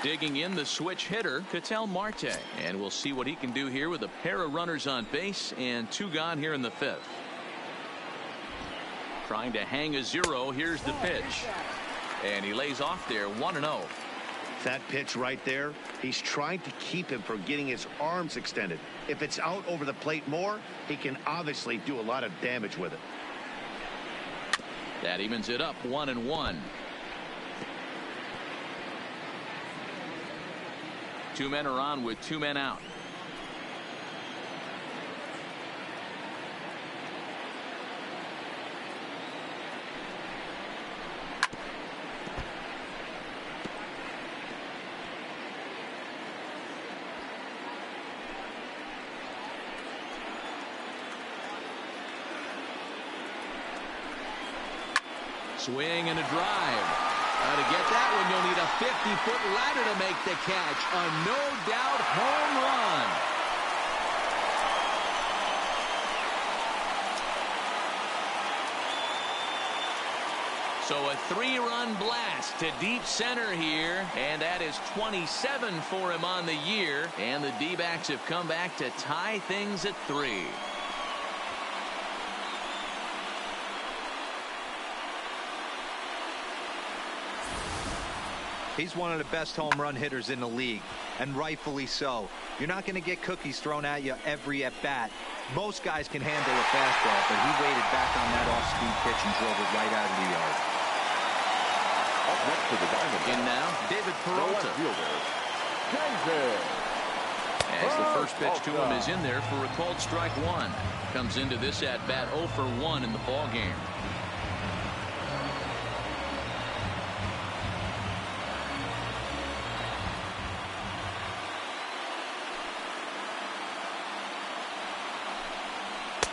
Digging in the switch hitter, Ketel Marte. And we'll see what he can do here with a pair of runners on base and 2 gone here in the 5th. Trying to hang a 0. Here's the pitch. And he lays off there 1-0. That pitch right there, he's trying to keep him from getting his arms extended. If it's out over the plate more, he can obviously do a lot of damage with it. That evens it up 1-1. 2 men are on with 2 men out. Swing and a drive. To get that one, you'll need a 50-foot ladder to make the catch. A no-doubt home run. So a 3-run blast to deep center here, and that is 27 for him on the year. And the D-backs have come back to tie things at 3. He's one of the best home run hitters in the league, and rightfully so. You're not going to get cookies thrown at you every at-bat. Most guys can handle a fastball, but he waited back on that off-speed pitch and drove it right out of the yard. Up next to the Diamondbacks. In now, David Peralta. As the first pitch to him is in there for a called strike 1. Comes into this at-bat 0 for 1 in the ball game.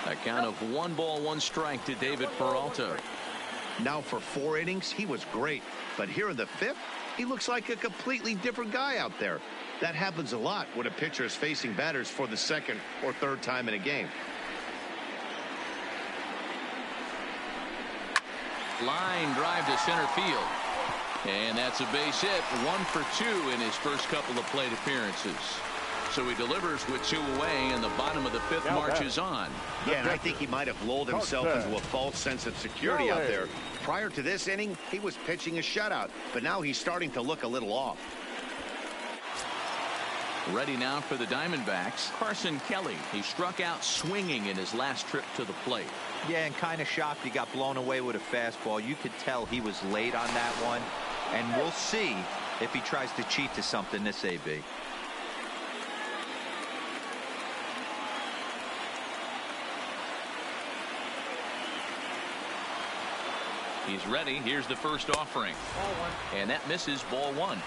A count of 1 ball, 1 strike to David Peralta. Now for 4 innings, he was great. But here in the 5th, he looks like a completely different guy out there. That happens a lot when a pitcher is facing batters for the 2nd or 3rd time in a game. Line drive to center field. And that's a base hit. 1 for 2 in his first couple of plate appearances. So he delivers with 2 away, and the bottom of the 5th marches on. Yeah, and I think he might have lulled himself into a false sense of security out there. Prior to this inning, he was pitching a shutout, but now he's starting to look a little off. Ready now for the Diamondbacks, Carson Kelly. He struck out swinging in his last trip to the plate. Yeah, and kind of shocked he got blown away with a fastball. You could tell he was late on that one, and we'll see if he tries to cheat to something this AB. He's ready. Here's the first offering. And that misses ball 1.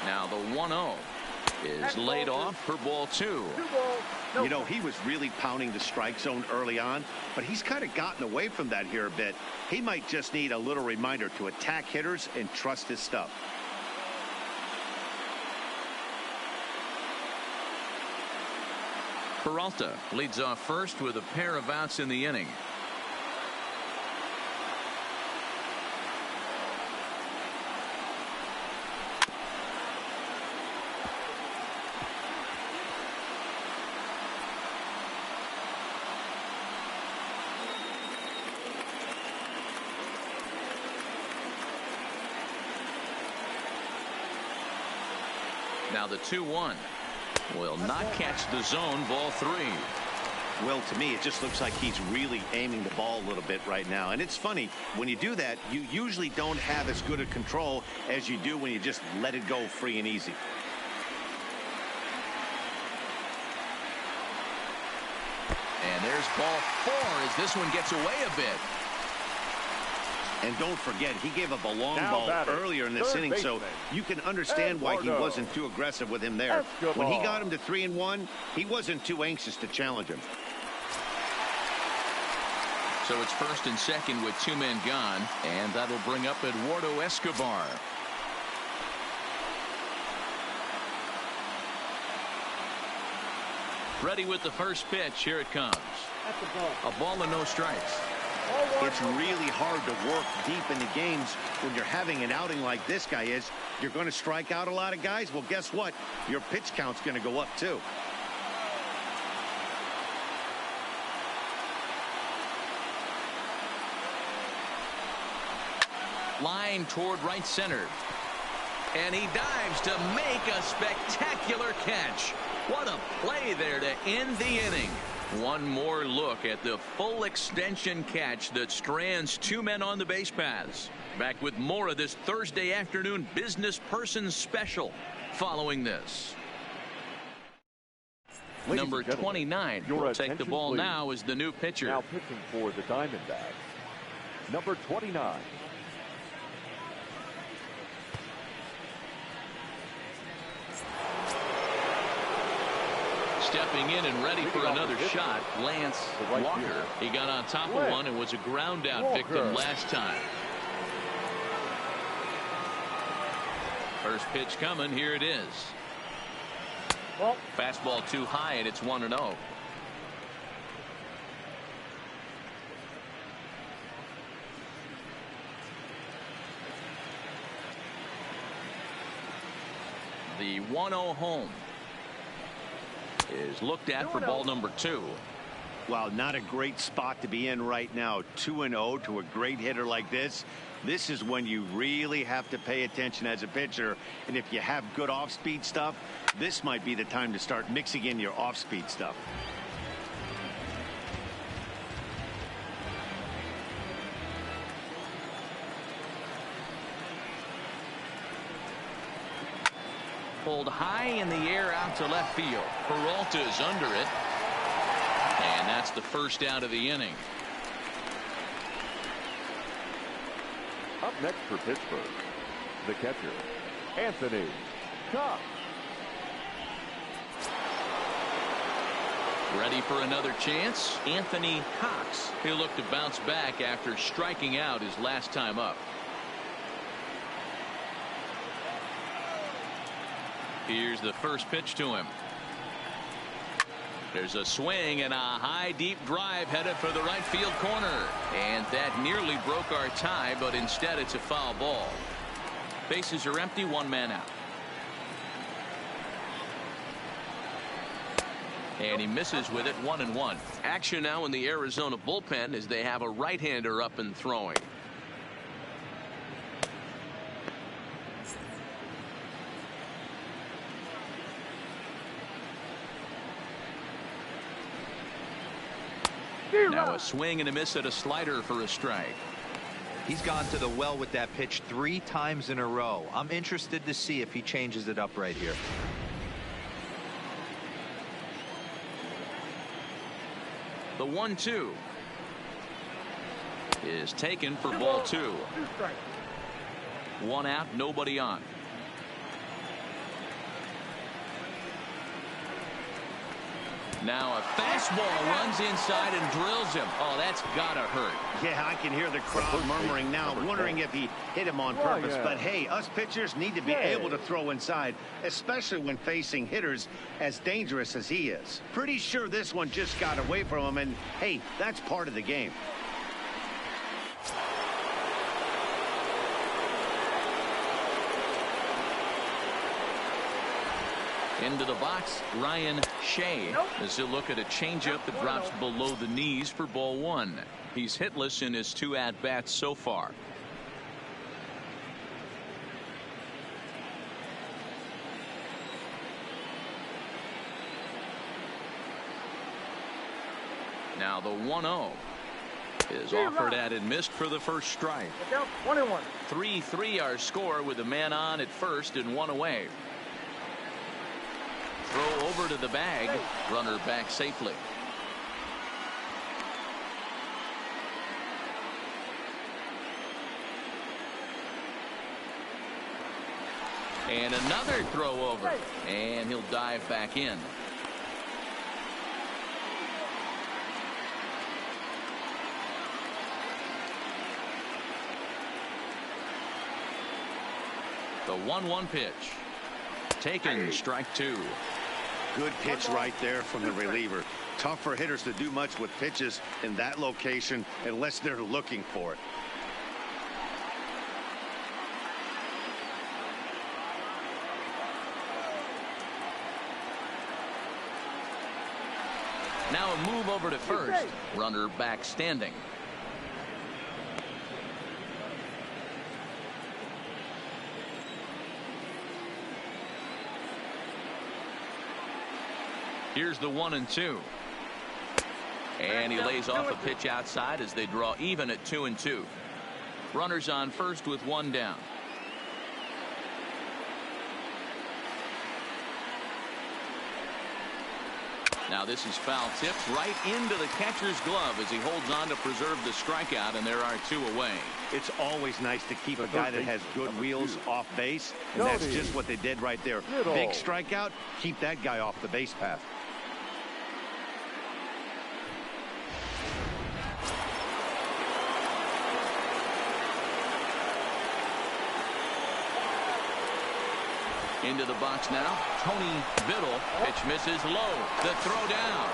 Now the 1-0 is laid off for ball 2. You know, he was really pounding the strike zone early on, but he's kind of gotten away from that here a bit. He might just need a little reminder to attack hitters and trust his stuff. Peralta leads off first with a pair of outs in the inning. Now the 2-1 will not catch the zone. Ball 3. Well, to me, it just looks like he's really aiming the ball a little bit right now. And it's funny, when you do that, you usually don't have as good a control as you do when you just let it go free and easy. And there's ball 4 as this one gets away a bit. And don't forget, he gave up a long Now ball batting, earlier in this third inning, so baseman, you can understand why he Eduardo. wasn't too aggressive with him there. When he got him to 3-1, he wasn't too anxious to challenge him. So it's first and second with 2 men gone, and that'll bring up Eduardo Escobar. Ready with the first pitch. Here it comes. That's the ball. A ball and no strikes. It's really hard to work deep into games when you're having an outing like this guy is. You're going to strike out a lot of guys. Well, guess what? Your pitch count's going to go up, too. Line toward right center. And he dives to make a spectacular catch. What a play there to end the inning. One more look at the full extension catch that strands 2 men on the base paths. Back with more of this Thursday afternoon business person special following this. Ladies Number and gentlemen, 29 your will take the attention, ball please. now as the new pitcher. Now pitching for the Diamondbacks, number 29. Stepping in and ready for another shot, Lance right Walker. fielder. He got on top of Lance one and was a ground out Walker. victim last time. First pitch coming. Here it is. Well, Fastball too high, and it's 1-0. The 1-0 home is looked at for ball number 2. Well, not a great spot to be in right now. 2-0 to a great hitter like this. This is when you really have to pay attention as a pitcher. And if you have good off-speed stuff, this might be the time to start mixing in your off-speed stuff. Pulled high in the air out to left field. Peralta is under it. And that's the first out of the inning. Up next for Pittsburgh, the catcher, Anthony Cox. Ready for another chance? Anthony Cox. He'll look to bounce back after striking out his last time up. Here's the first pitch to him. There's a swing and a high deep drive headed for the right field corner. And that nearly broke our tie, but instead it's a foul ball. Bases are empty, 1 man out. And he misses with it, 1-1. Action now in the Arizona bullpen as they have a right-hander up and throwing. Now a swing and a miss at a slider for a strike. He's gone to the well with that pitch 3 times in a row. I'm interested to see if he changes it up right here. The 1-2 is taken for ball 2. 2 strikes. 1 out, nobody on. Now a fastball runs inside and drills him. Oh, that's gotta hurt. Yeah, I can hear the crowd murmuring now, wondering if he hit him on purpose. But hey, us pitchers need to be able to throw inside, especially when facing hitters as dangerous as he is. Pretty sure this one just got away from him, and hey, that's part of the game. Into the box, Ryan Shea. As he'll look at a changeup that drops below the knees for ball 1. He's hitless in his 2 at-bats so far. Now the 1-0 is offered at and missed for the first strike. 1-1. 3-3 our score with a man on at first and 1 away. Throw over to the bag. Runner back safely. And another throw over. And he'll dive back in. The 1-1 pitch. Taken, strike 2. Good pitch right there from the reliever. Tough for hitters to do much with pitches in that location unless they're looking for it. Now a move over to first. Runner back standing. Here's the 1-2. And he lays off a pitch outside as they draw even at 2-2. Runners on first with 1 down. Now this is foul tipped right into the catcher's glove as he holds on to preserve the strikeout, and there are 2 away. It's always nice to keep a guy that has good wheels off base, and that's just what they did right there. Big strikeout, keep that guy off the base path. Into the box now. Tony Biddle. Pitch misses low. The throw down.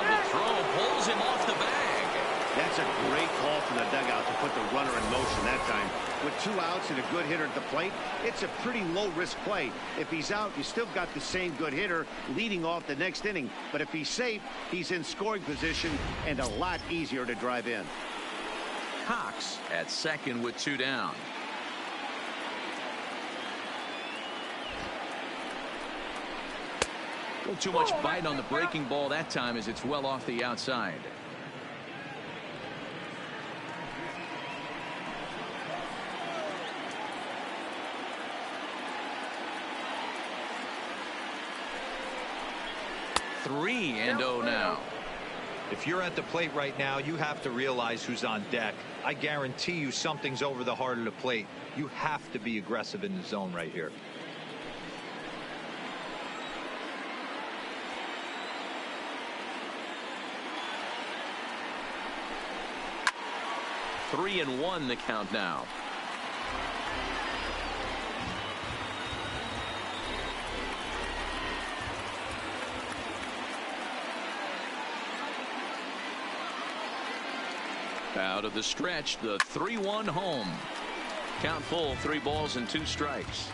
The throw pulls him off the bag. That's a great call from the dugout to put the runner in motion that time. With 2 outs and a good hitter at the plate, it's a pretty low-risk play. If he's out, you still got the same good hitter leading off the next inning. But if he's safe, he's in scoring position and a lot easier to drive in. Cox at second with 2 down. Too much bite on the breaking ball that time as it's well off the outside. Three and 0 now. If you're at the plate right now, you have to realize who's on deck. I guarantee you something's over the heart of the plate. You have to be aggressive in the zone right here. 3-1 the count now. Out of the stretch, the 3-1 home. Count full, 3 balls and 2 strikes.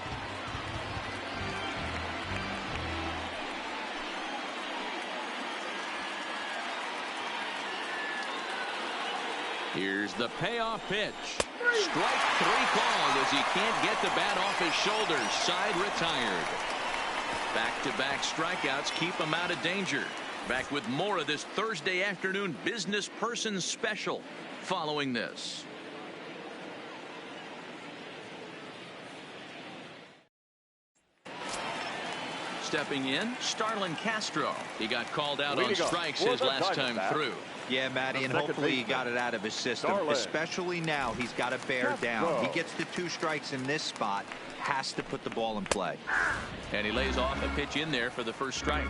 Here's the payoff pitch. Strike 3 called as he can't get the bat off his shoulders. Side retired. Back-to-back strikeouts keep him out of danger. Back with more of this Thursday afternoon business person special following this. Stepping in, Starlin Castro. He got called out on strikes his last time through. Yeah, Matty, and hopefully he got it out of his system. Especially now, he's got to bear down. He gets the 2 strikes in this spot, has to put the ball in play. And he lays off a pitch in there for the first strike.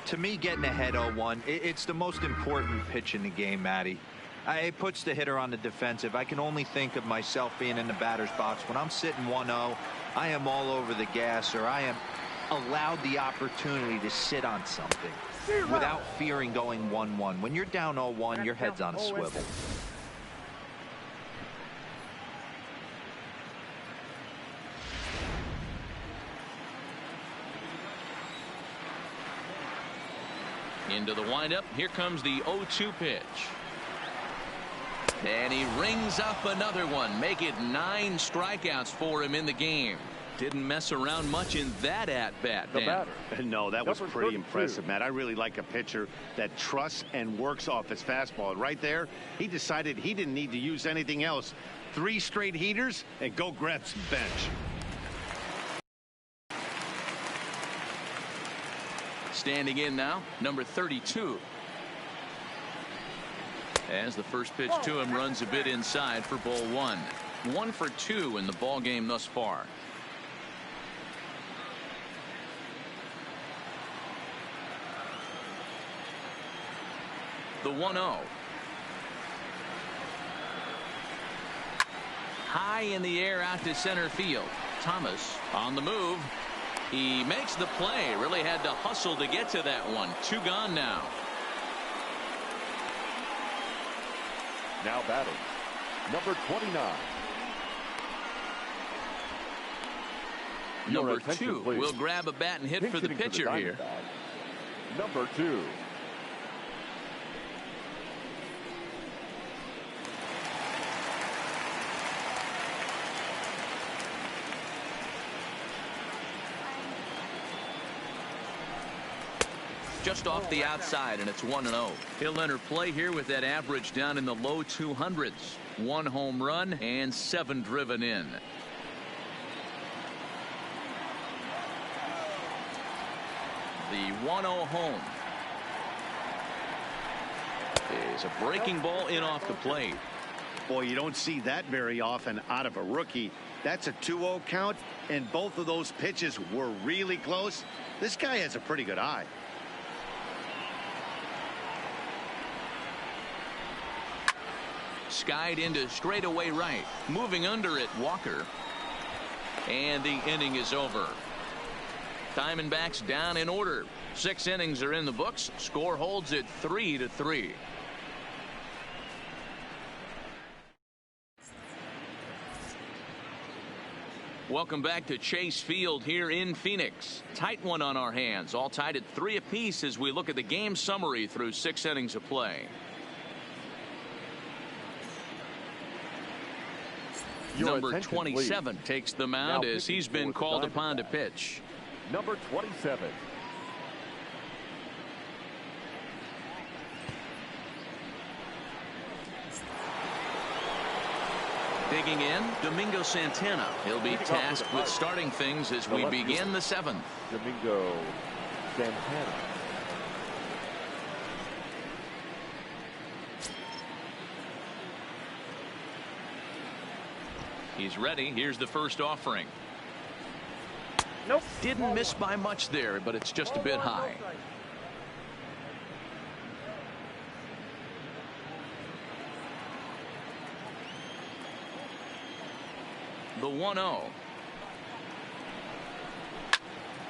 To me, getting ahead 0-1, it's the most important pitch in the game, Matty. It puts the hitter on the defensive. I can only think of myself being in the batter's box. When I'm sitting 1-0, I am all over the gas, or I am allowed the opportunity to sit on something without fearing going 1-1. When you're down 0-1, your head's on a swivel. Into the windup. Here comes the 0-2 pitch. And he rings up another one. Make it 9 strikeouts for him in the game. Didn't mess around much in that at-bat, Dan. No, that was pretty impressive, Matt. I really like a pitcher that trusts and works off his fastball. Right there, he decided he didn't need to use anything else. 3 straight heaters and go grab some bench. Standing in now, number 32. As the first pitch to him runs a bit inside for ball 1. 1 for 2 in the ball game thus far. The 1-0. High in the air out to center field. Thomas on the move. He makes the play. Really had to hustle to get to that one. 2 gone now. Now batting, number 29. Number 2 will grab a bat and hit for the pitcher here. Number 2. Just off the outside, and it's 1-0. He'll enter play here with that average down in the low 200s. 1 home run and 7 driven in. The 1-0 home. Is a breaking ball in off the plate. Boy, you don't see that very often out of a rookie. That's a 2-0 count, and both of those pitches were really close. This guy has a pretty good eye. Skied into straightaway right. Moving under it, Walker. And the inning is over. Diamondbacks down in order. 6 innings are in the books. Score holds at 3-3. Welcome back to Chase Field here in Phoenix. Tight one on our hands. All tied at 3 apiece as we look at the game summary through 6 innings of play. Number 27 takes the mound as he's been called upon to pitch. Number 27. Digging in, Domingo Santana. He'll be tasked with starting things as we begin the 7th. Domingo Santana. He's ready. Here's the first offering. Nope. Didn't miss by much there, but it's just a bit high. The 1-0.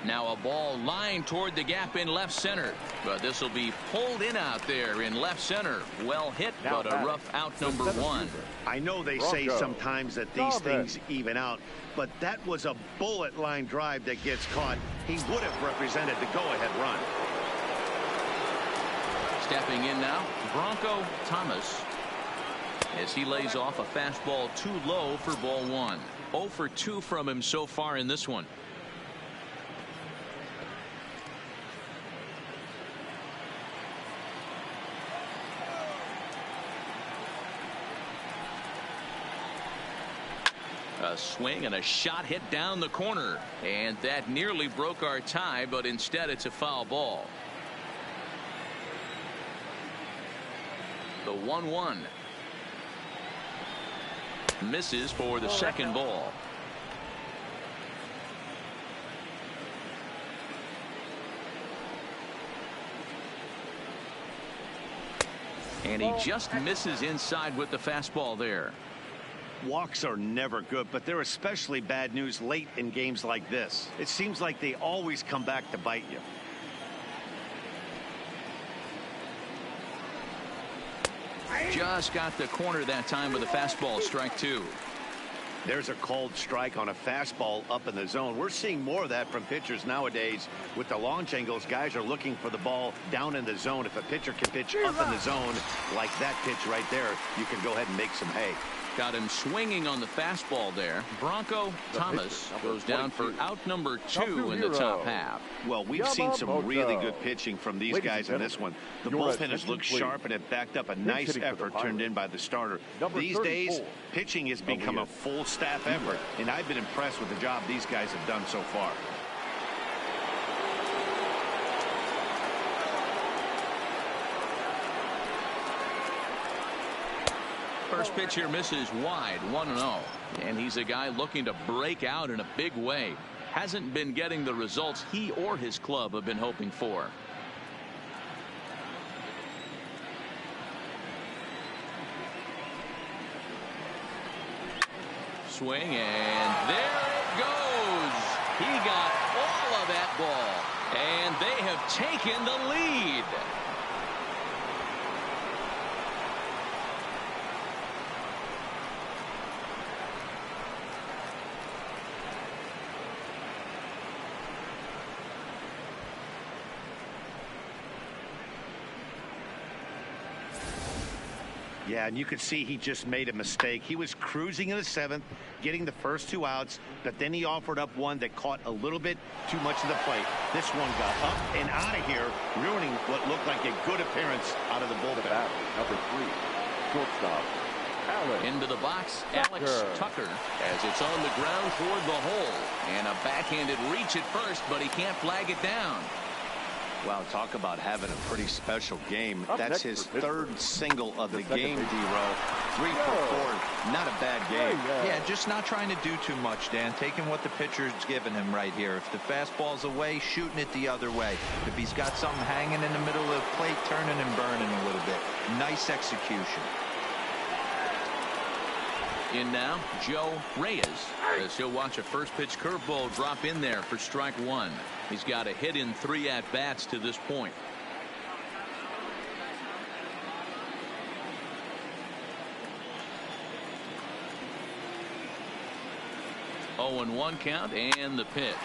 Now a ball lined toward the gap in left center, but this will be pulled in out there in left center. Well hit, but a rough out number 1. I know they say sometimes that these things even out, but that was a bullet line drive that gets caught. He would have represented the go-ahead run. Stepping in now, Bronco Thomas, as he lays off a fastball too low for ball 1. 0 for 2 from him so far in this one. A swing and a shot hit down the corner, and that nearly broke our tie, but instead it's a foul ball. The 1-1 misses for the second ball. And he just misses inside with the fastball there. Walks are never good, but they're especially bad news late in games like this. It seems like they always come back to bite you. Just got the corner that time with a fastball, strike 2. There's a called strike on a fastball up in the zone. We're seeing more of that from pitchers nowadays. With the launch angles, guys are looking for the ball down in the zone. If a pitcher can pitch up in the zone like that pitch right there, you can go ahead and make some hay. Got him swinging on the fastball there. Bronco Thomas goes down for out number 2 in the top half. Well, we've seen some really good pitching from these guys in this one. The bullpen has looked sharp, and it backed up a nice effort turned in by the starter. These days, pitching has become a full staff effort, and I've been impressed with the job these guys have done so far. First pitch here misses wide, 1-0. And he's a guy looking to break out in a big way. Hasn't been getting the results he or his club have been hoping for. swing, and there it goes. He got all of that ball, and they have taken the lead. Yeah, and you could see he just made a mistake. He was cruising in the 7th, getting the first 2 outs, but then he offered up one that caught a little bit too much of the plate. This one got up and out of here, ruining what looked like a good appearance out of the bullpen. Number 3, shortstop, Alex. Into the box, Alex Tucker, as it's on the ground toward the hole. And a backhanded reach at first, but he can't flag it down. Wow, talk about having a pretty special game. Up That's his 3rd single of the game, D-Row. 3 for 4. Not a bad game. Yeah, just not trying to do too much, Dan. Taking what the pitcher's giving him right here. If the fastball's away, shooting it the other way. If he's got something hanging in the middle of the plate, turning and burning a little bit. Nice execution. In now, Joe Reyes, as he'll watch a first pitch curveball drop in there for strike 1. He's got a hit in 3 at-bats to this point. Oh, and 1 count, and the pitch.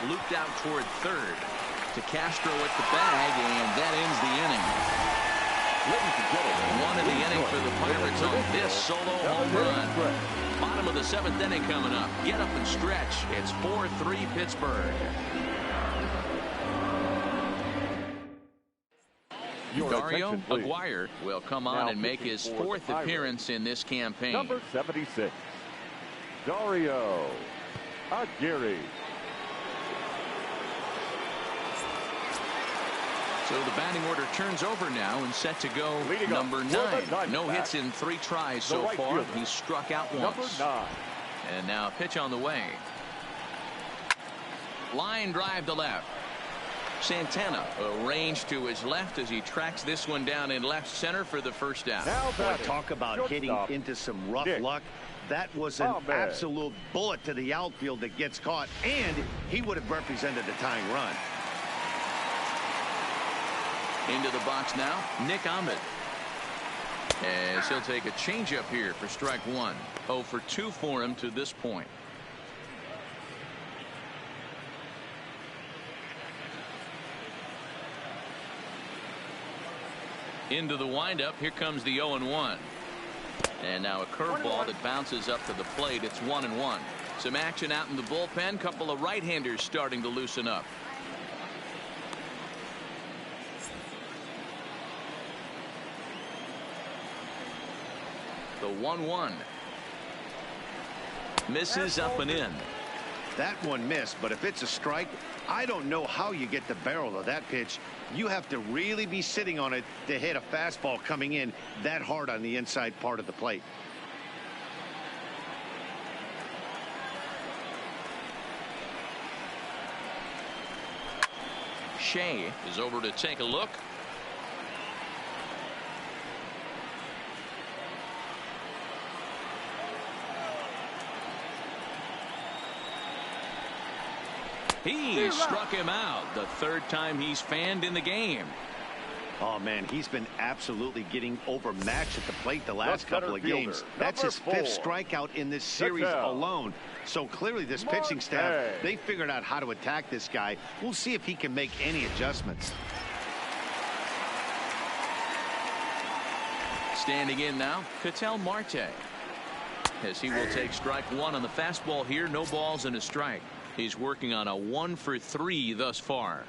Looped out toward 3rd to Castro at the bag, and that ends the inning. One in the inning for the Pirates on this solo home run. Bottom of the 7th inning coming up. Get up and stretch. It's 4-3 Pittsburgh. Dario Aguirre will come on and make his 4th appearance in this campaign. Number 76, Dario Aguirre. So the batting order turns over now and set to go number 9. No hits in 3 tries so far. He's struck out once. Number 9. And now a pitch on the way. Line drive to left. Santana arranged to his left as he tracks this one down in left center for the first out. Boy, talk about hitting into some rough luck. That was an absolute bullet to the outfield that gets caught, and he would have represented the tying run. Into the box now, Nick Ahmed. As he'll take a changeup here for strike 1. 0 for 2 for him to this point. Into the windup. Here comes the 0-1. And now a curveball that bounces up to the plate. It's 1-1. Some action out in the bullpen. Couple of right-handers starting to loosen up. The 1-1. Misses up and in. That one missed, but if it's a strike, I don't know how you get the barrel of that pitch. You have to really be sitting on it to hit a fastball coming in that hard on the inside part of the plate. Shea is over to take a look. He struck him out. The 3rd time he's fanned in the game. Oh, man, he's been absolutely getting overmatched at the plate the last couple of games. That's his 5th strikeout in this series alone. So clearly this pitching staff, they figured out how to attack this guy. We'll see if he can make any adjustments. Standing in now, Ketel Marte. As he will take strike 1 on the fastball here. No balls and a strike. He's working on a 1 for 3 thus far.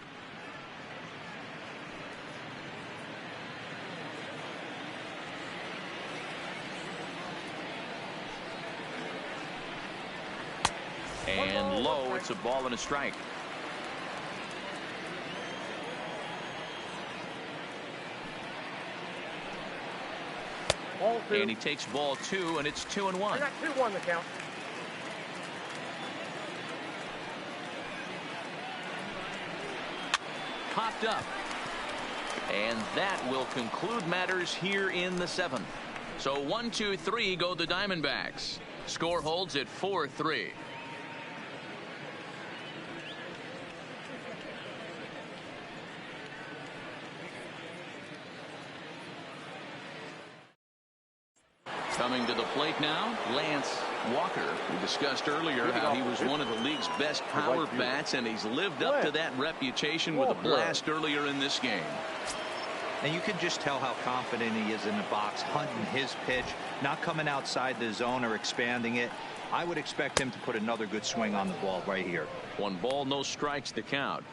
And low, it's a ball and a strike. And he takes ball 2, and it's 2-1. I got 2-1 the count. Popped up. And that will conclude matters here in the 7th. So 1, 2, 3 go the Diamondbacks. Score holds at 4-3. Coming to the plate now, Lance Walker. We discussed earlier how he was one of the league's best power bats, and he's lived up to that reputation with a blast earlier in this game. And you can just tell how confident he is in the box, hunting his pitch, not coming outside the zone or expanding it. I would expect him to put another good swing on the ball right here. 1 ball, no strikes to count.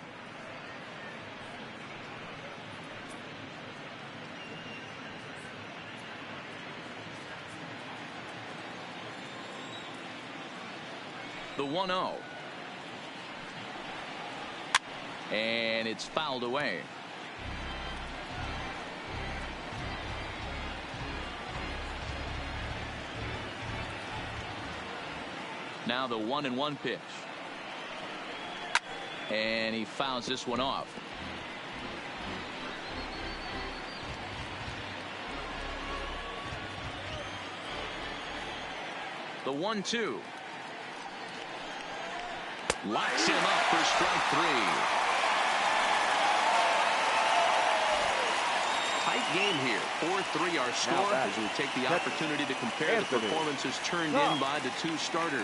The 1-0. And it's fouled away. Now the 1-1 pitch. And he fouls this one off. The 1-2. Locks him up for strike 3. Tight game here. 4-3 our score as we take the opportunity to compare the performances turned in by the 2 starters.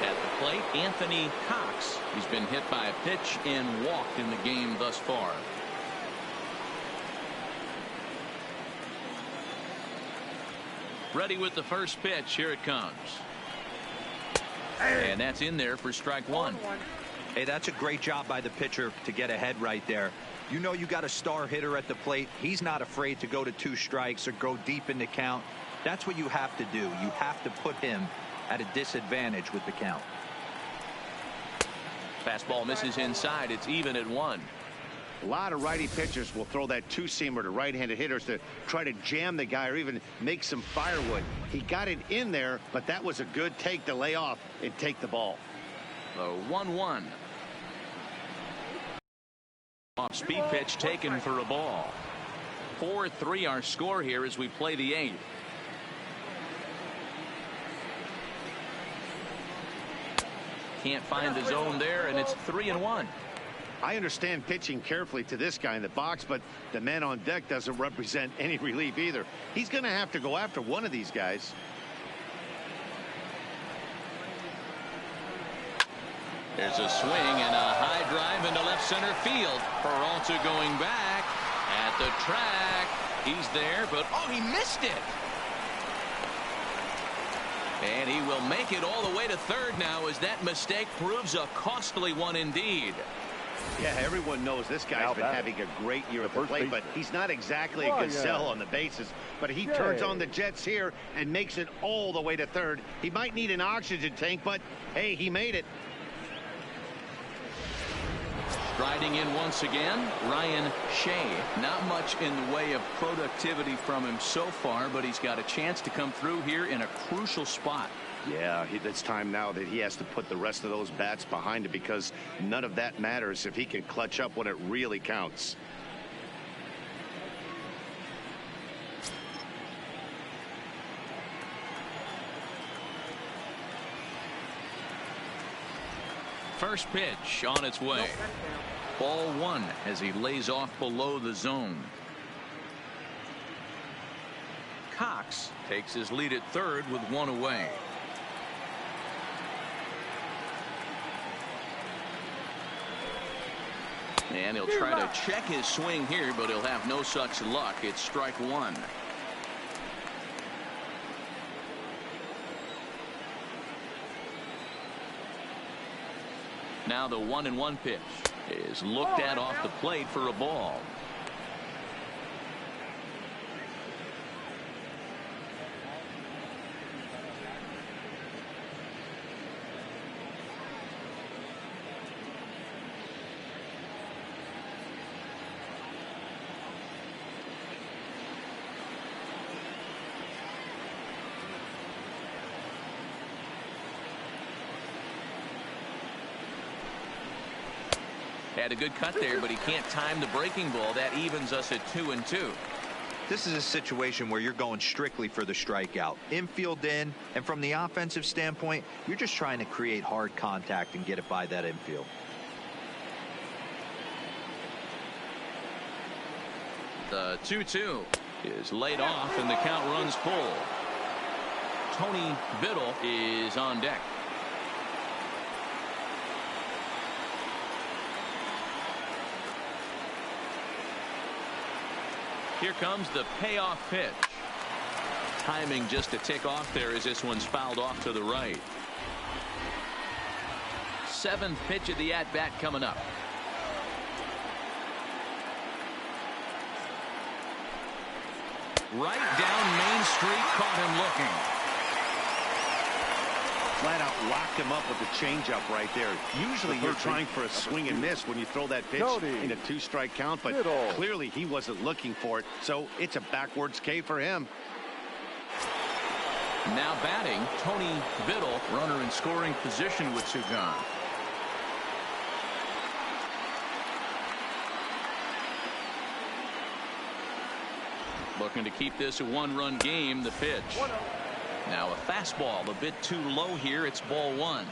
At the plate, Anthony Cox. He's been hit by a pitch and walked in the game thus far. Ready with the first pitch. Here it comes. And that's in there for strike 1. Hey, that's a great job by the pitcher to get ahead right there. You know you got a star hitter at the plate. He's not afraid to go to 2 strikes or go deep in the count. That's what you have to do. You have to put him at a disadvantage with the count. Fastball misses inside. It's even at 1. A lot of righty pitchers will throw that 2-seamer to right-handed hitters to try to jam the guy or even make some firewood. He got it in there, but that was a good take to lay off and take the ball. The 1-1. Off speed pitch taken for a ball. 4-3 our score here as we play the 8th. Can't find the zone there, and it's 3-1. I understand pitching carefully to this guy in the box, but the man on deck doesn't represent any relief either. He's going to have to go after one of these guys. There's a swing and a high drive into left center field. Peralta going back at the track. He's there, but oh, he missed it. And he will make it all the way to third now as that mistake proves a costly one indeed. Yeah, everyone knows this guy's been having a great year at the plate, but he's not exactly a gazelle on the bases. But he turns on the jets here and makes it all the way to third. He might need an oxygen tank, but hey, he made it. Striding in once again, Ryan Shea. Not much in the way of productivity from him so far, but he's got a chance to come through here in a crucial spot. Yeah, it's time now that he has to put the rest of those bats behind it, because none of that matters if he can clutch up when it really counts. First pitch on its way. Ball 1 as he lays off below the zone. Cox takes his lead at third with 1 away. And he'll try to check his swing here, but he'll have no such luck. It's strike 1. Now the 1-1 pitch is looked at off the plate for a ball. Had a good cut there, but he can't time the breaking ball. That evens us at 2-2. This is a situation where you're going strictly for the strikeout. Infield in, and from the offensive standpoint, you're just trying to create hard contact and get it by that infield. The 2-2 is laid off, and the count runs full. Tony Biddle is on deck. Here comes the payoff pitch. Timing just a tick off there as this one's fouled off to the right. 7th pitch of the at-bat coming up. Right down Main Street, caught him looking. Flat out locked him up with the changeup right there. Usually you're trying for a swing and miss when you throw that pitch in a 2-strike count, but clearly he wasn't looking for it, so it's a backwards K for him. Now batting, Tony Biddle, runner in scoring position with two gone. Looking to keep this a one-run game. The pitch. Now a fastball a bit too low here. It's ball one.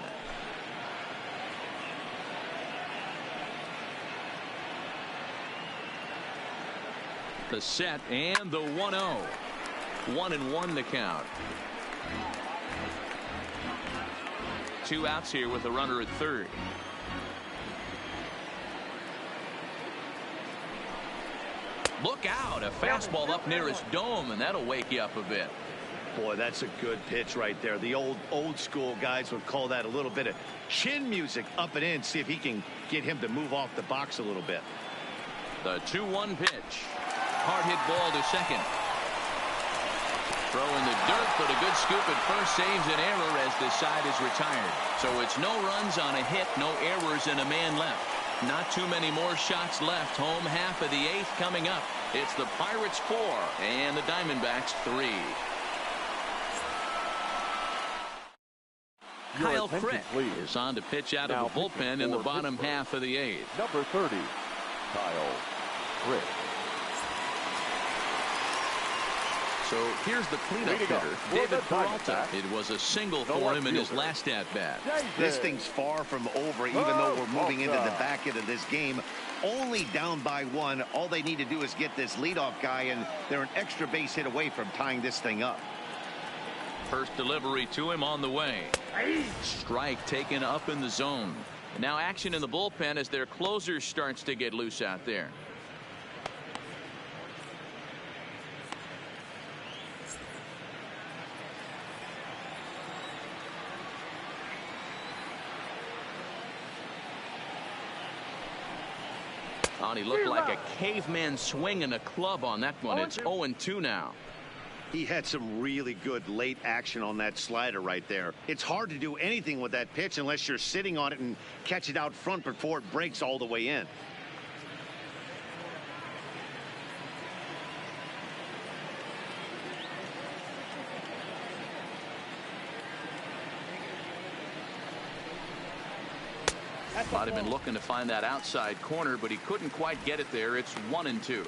The set and the 1-0. 1-1 the count. 2 outs here with a runner at third. Look out, a fastball up near his dome, and that'll wake you up a bit. Boy, that's a good pitch right there. The old school guys would call that a little bit of chin music up and in. See if he can get him to move off the box a little bit. The 2-1 pitch. Hard hit ball to second. Throw in the dirt, but a good scoop at first saves an error as this side is retired. So it's no runs on a hit, no errors, and a man left. Not too many more shots left. Home half of the 8th coming up. It's the Pirates 4 and the Diamondbacks 3. Kyle Crick is on to pitch out of the bullpen in the bottom half of the 8th. Number 30, Kyle Crick. So here's the cleanup hitter, David Peralta. It was a single for him in his last at-bat. This thing's far from over, even though we're moving into the back end of this game. Only down by 1. All they need to do is get this leadoff guy, and they're an extra base hit away from tying this thing up. First delivery to him on the way. Strike taken up in the zone. Now action in the bullpen as their closer starts to get loose out there. Oh, he looked like a caveman swinging a club on that one. It's 0-2 now. He had some really good late action on that slider right there. It's hard to do anything with that pitch unless you're sitting on it and catch it out front before it breaks all the way in. Might have been looking to find that outside corner, but he couldn't quite get it there. It's 1-2.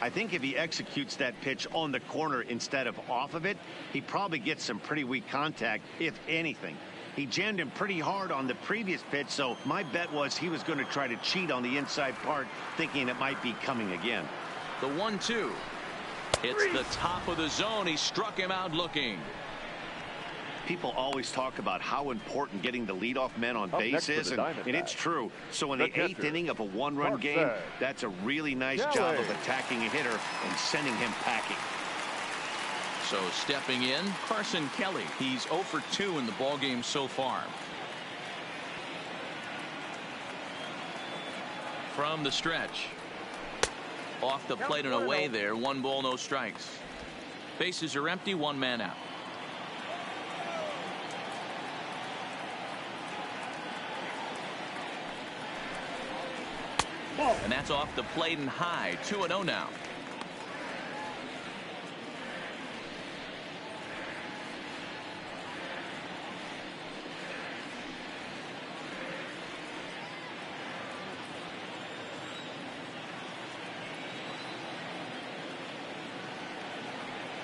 I think if he executes that pitch on the corner instead of off of it, he probably gets some pretty weak contact, if anything. He jammed him pretty hard on the previous pitch, so my bet was he was going to try to cheat on the inside part, thinking it might be coming again. The 1-2. It's the top of the zone. He struck him out looking. People always talk about how important getting the leadoff men on base is, and it's true. So in the 8th inning of a one-run game, that's a really nice job of attacking a hitter and sending him packing. So stepping in, Carson Kelly. He's 0 for 2 in the ballgame so far. From the stretch. Off the plate and away there. 1 ball, no strikes. Bases are empty, 1 man out. And that's off the plate and high. 2-0 now.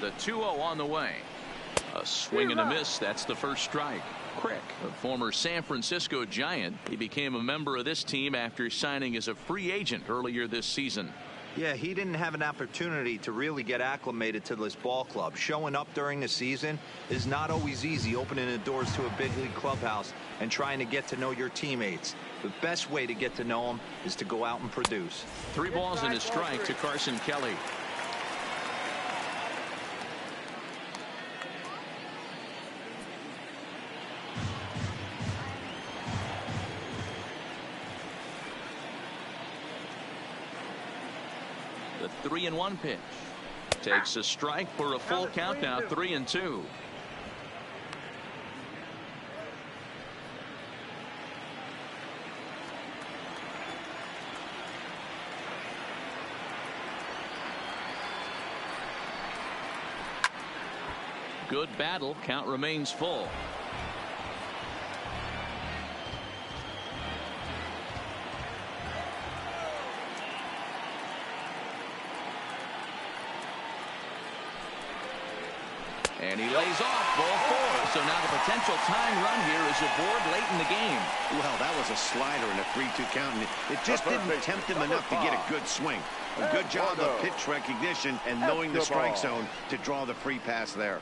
The 2-0 on the way. A swing and a miss. That's the first strike. Crick, a former San Francisco Giant. He became a member of this team after signing as a free agent earlier this season. Yeah, he didn't have an opportunity to really get acclimated to this ball club. Showing up during the season is not always easy, opening the doors to a big league clubhouse and trying to get to know your teammates. The best way to get to know them is to go out and produce. 3 balls and a strike to Carson Kelly. The 3-1 pitch. Takes a strike for a full count now. 3-2. Good battle. Count remains full. And he lays off. Ball 4. So now the potential tying run here is aboard late in the game. Well, that was a slider in a 3-2 count, and it just didn't tempt him enough to get a good swing. A good job of pitch recognition and knowing the strike zone to draw the free pass there.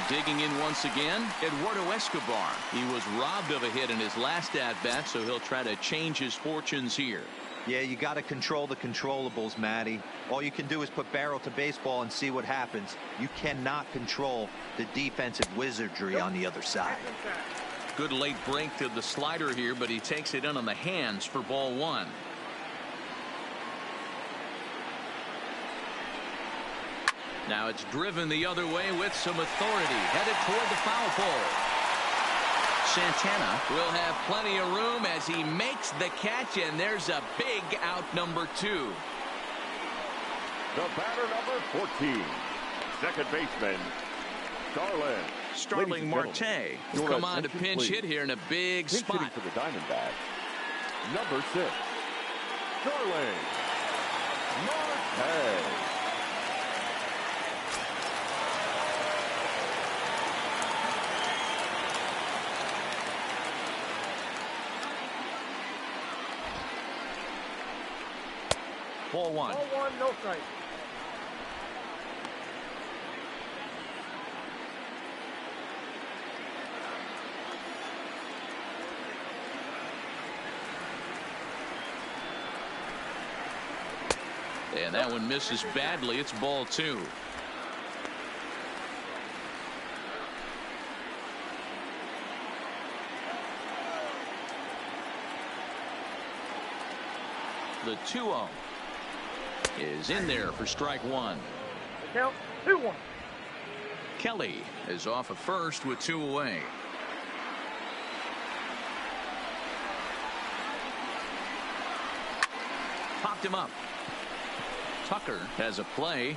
Digging in once again, Eduardo Escobar. He was robbed of a hit in his last at-bat, so he'll try to change his fortunes here. Yeah, you got to control the controllables, Matty. All you can do is put barrel to baseball and see what happens. You cannot control the defensive wizardry on the other side. Good late break to the slider here, but he takes it in on the hands for ball 1. Now it's driven the other way with some authority, headed toward the foul pole. Santana will have plenty of room as he makes the catch, and there's a big out, number 2. The batter, number 14, second baseman, Starling Marte will come on to pinch hit here in a big spot. For the Diamondbacks, number 6, Starling Marte. Ball 1. Ball 1, no strike. And that one misses badly. It's ball 2. The 2-0 is in there for strike 1. Count 2-1. Kelly is off of first with 2 away. Popped him up. Tucker has a play.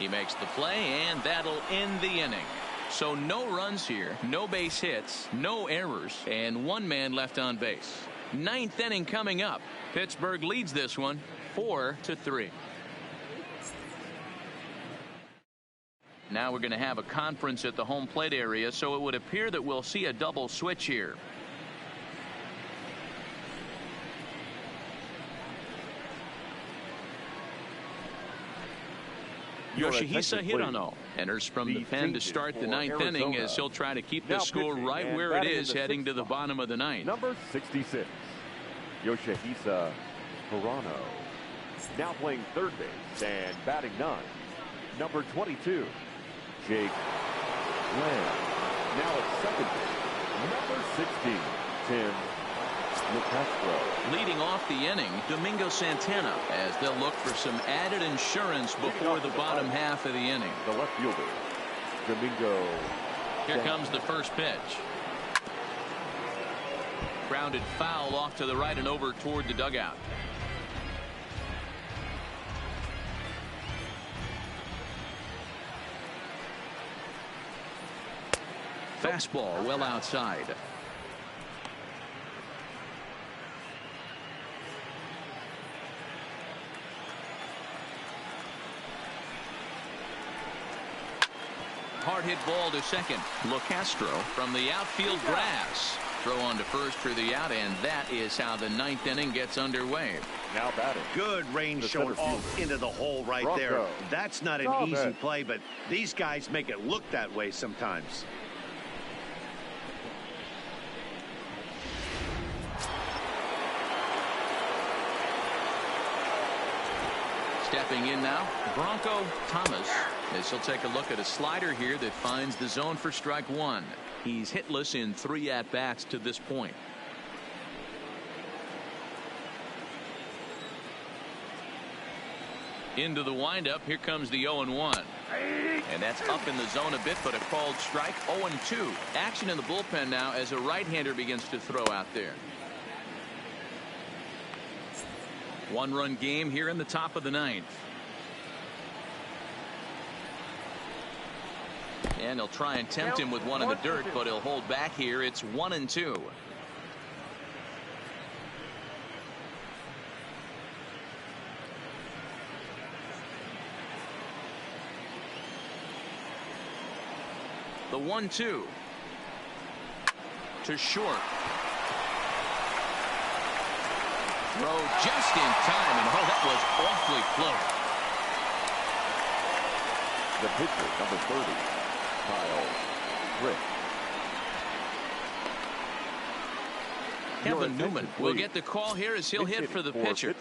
He makes the play, and that'll end the inning. So no runs here, no base hits, no errors, and 1 man left on base. 9th inning coming up. Pittsburgh leads this one 4-3. Now we're going to have a conference at the home plate area, so it would appear that we'll see a double switch here. Yoshihisa Hirano enters from the pen to start the 9th inning as he'll try to keep the score right where it is heading to the bottom of the 9th. Number 66, Yoshihisa Hirano. Now playing third base and batting 9, number 22, Jake Lamb. Now at second base, number 16, Tim LeCastro. Leading off the inning, Domingo Santana, as they'll look for some added insurance before the bottom half of the inning. The left fielder, Domingo. Here comes the first pitch. Grounded foul off to the right and over toward the dugout. Fastball well outside. hard hit ball to second. Locastro from the outfield grass. Throw on to first for the out, and that is how the 9th inning gets underway. Now batting. Good range showing off into the hole right there. That's not an easy play, but these guys make it look that way sometimes. Stepping in now, Bronco Thomas, as he'll take a look at a slider here that finds the zone for strike one. He's hitless in 3 at-bats to this point. Into the windup, here comes the 0-1. And that's up in the zone a bit, but a called strike. 0-2. Action in the bullpen now as a right-hander begins to throw out there. 1-run game here in the top of the 9th. And he'll try and tempt him with one in the dirt, but he'll hold back here. It's 1-2. The 1-2 to short. Throw just in time, and oh, that was awfully close. The pitcher, number 30, Kyle Rick. Kevin Newman will get the call here as he'll hit for the pitcher.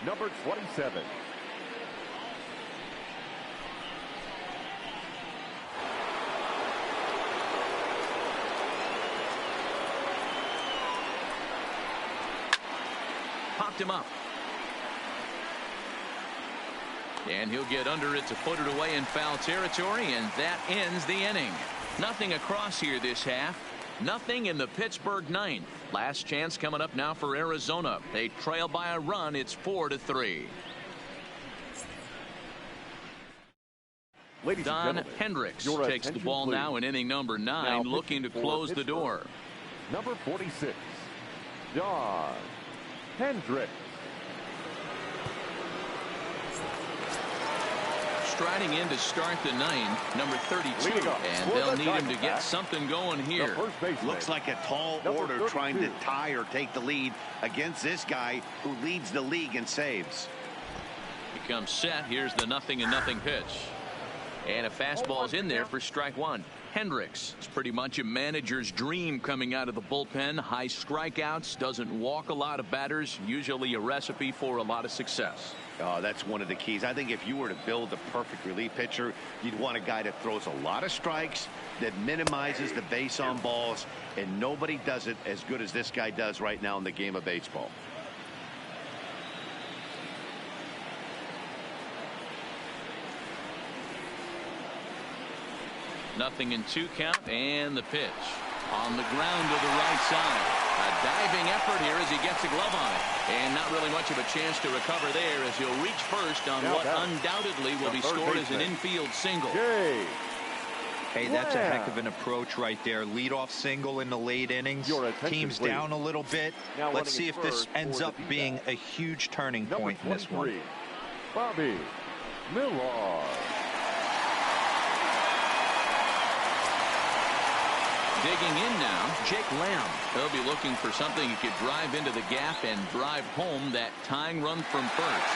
Number 27. Popped him up. And he'll get under it to put it away in foul territory, and that ends the inning. Nothing across here this half. Nothing in the Pittsburgh 9th. Last chance coming up now for Arizona. They trail by a run. It's 4-3. Don Hendricks takes the ball now in inning number 9, looking to close the door. Number 46, Don Hendricks. Striding in to start the 9th, number 32, and they'll need him to get something going here. Looks like a tall order trying to tie or take the lead against this guy who leads the league in saves. He comes set. Here's the 0-0 pitch. And a fastball's in there for strike one. Hendricks is pretty much a manager's dream coming out of the bullpen. High strikeouts, doesn't walk a lot of batters, usually a recipe for a lot of success. Oh, that's one of the keys. I think if you were to build a perfect relief pitcher, you'd want a guy that throws a lot of strikes, that minimizes the base on balls, and nobody does it as good as this guy does right now in the game of baseball. Nothing in 2 count, and the pitch on the ground to the right side. A diving effort here as he gets a glove on it, and not really much of a chance to recover there as he'll reach first on what undoubtedly will be scored as an infield single. Hey, that's a heck of an approach right there. Leadoff single in the late innings. Team's down a little bit. Let's see if this ends up being a huge turning point in this one. Bobby Miller. Digging in now, Jake Lamb. He'll be looking for something he could drive into the gap and drive home that tying run from first.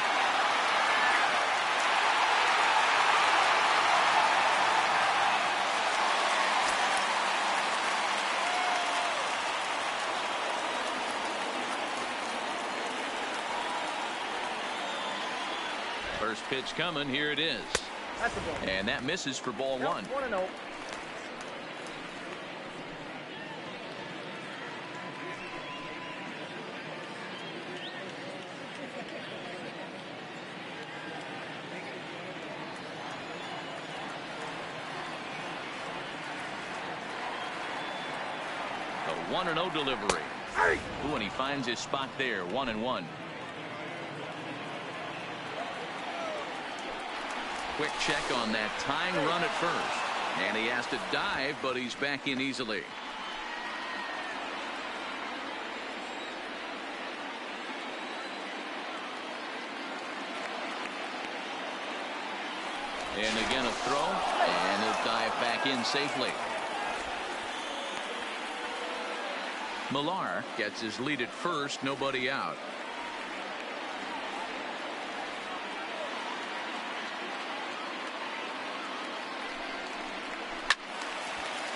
First pitch coming. Here it is. And that misses for ball one. 1-0. The 1-0 delivery. Ooh, and he finds his spot there. 1-1. Quick check on that tying run at first. And he has to dive, but he's back in easily. And again a throw, and he'll dive back in safely. Millar gets his lead at first, nobody out.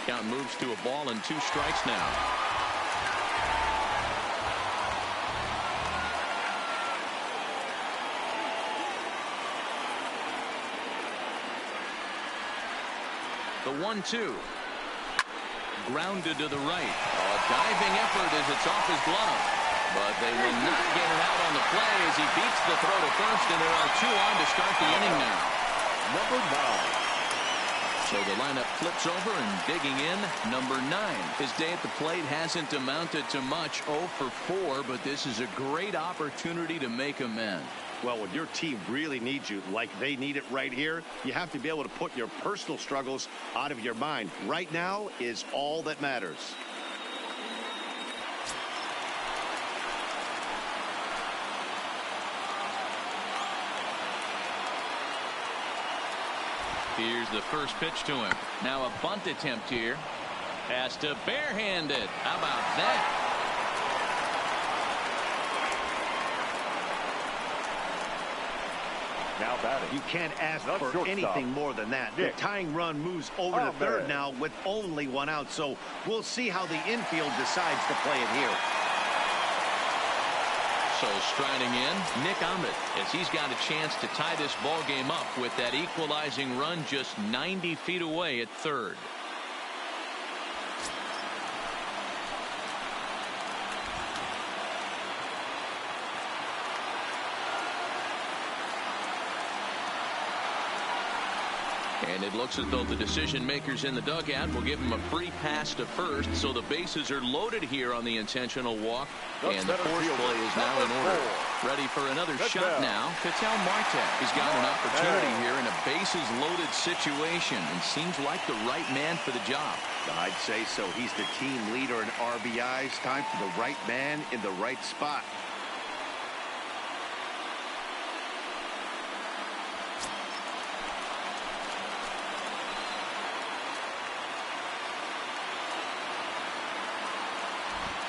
Count moves to a ball and 2 strikes now. The 1-2. Grounded to the right. A diving effort as it's off his glove. But they will not get it out on the play as he beats the throw to first, and there are 2 on to start the inning now. Number 9. So the lineup flips over, and digging in, number 9. His day at the plate hasn't amounted to much, 0 for 4, but this is a great opportunity to make amends. Well, when your team really needs you, like they need it right here, you have to be able to put your personal struggles out of your mind. Right now is all that matters. Here's the first pitch to him. Now a bunt attempt here. Has to barehanded. How about that? Now batting. You can't ask The for shortstop. anything more than that. The Nick. tying run moves over to third now with only 1 out. So we'll see how the infield decides to play it here. So striding in, Nick Ahmed, as he's got a chance to tie this ball game up with that equalizing run just 90 feet away at third. And it looks as though the decision makers in the dugout will give him a free pass to first, so the bases are loaded here on the intentional walk, and the force play is now in order. Ready for another shot now. Ketel Marte has got an opportunity here in a bases loaded situation and seems like the right man for the job. I'd say so. He's the team leader in RBIs. Time for the right man in the right spot.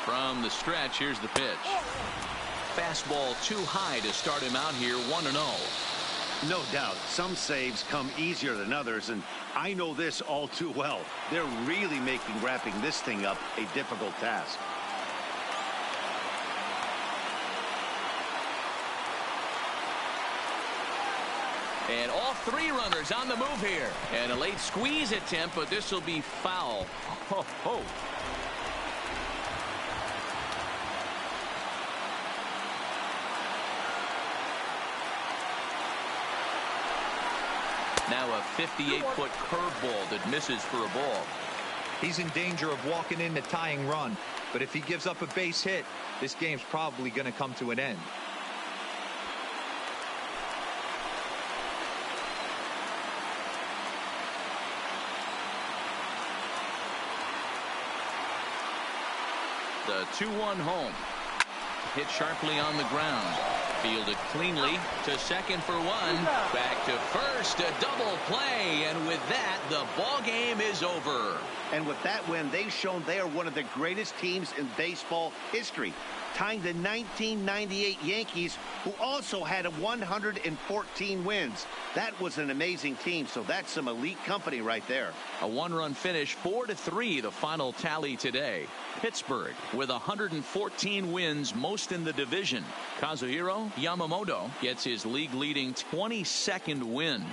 From the stretch, here's the pitch. Fastball too high to start him out here, 1-0. No doubt. Some saves come easier than others, and I know this all too well. They're really making wrapping this thing up a difficult task. And all 3 runners on the move here. And a late squeeze attempt, but this will be foul. Ho, ho. Now a 58-foot curveball that misses for a ball. He's in danger of walking in the tying run, but if he gives up a base hit, this game's probably going to come to an end. The 2-1 home. Hit sharply on the ground. Fielded cleanly to second for 1. Back to first, a double play, and with that, the ball game is over. And with that win, they've shown they are one of the greatest teams in baseball history, tying the 1998 Yankees, who also had 114 wins. That was an amazing team, so that's some elite company right there. A 1-run finish, 4-3, the final tally today. Pittsburgh with 114 wins, most in the division. Kazuhiro Yamamoto gets his league-leading 22nd win.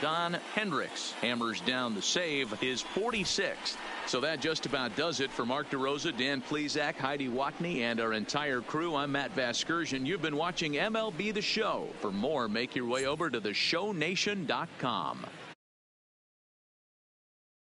Don Hendricks hammers down the save, his 46th. So that just about does it for Mark DeRosa, Dan Plesac, Heidi Watney, and our entire crew. I'm Matt Vasgersian. You've been watching MLB The Show. For more, make your way over to theshownation.com.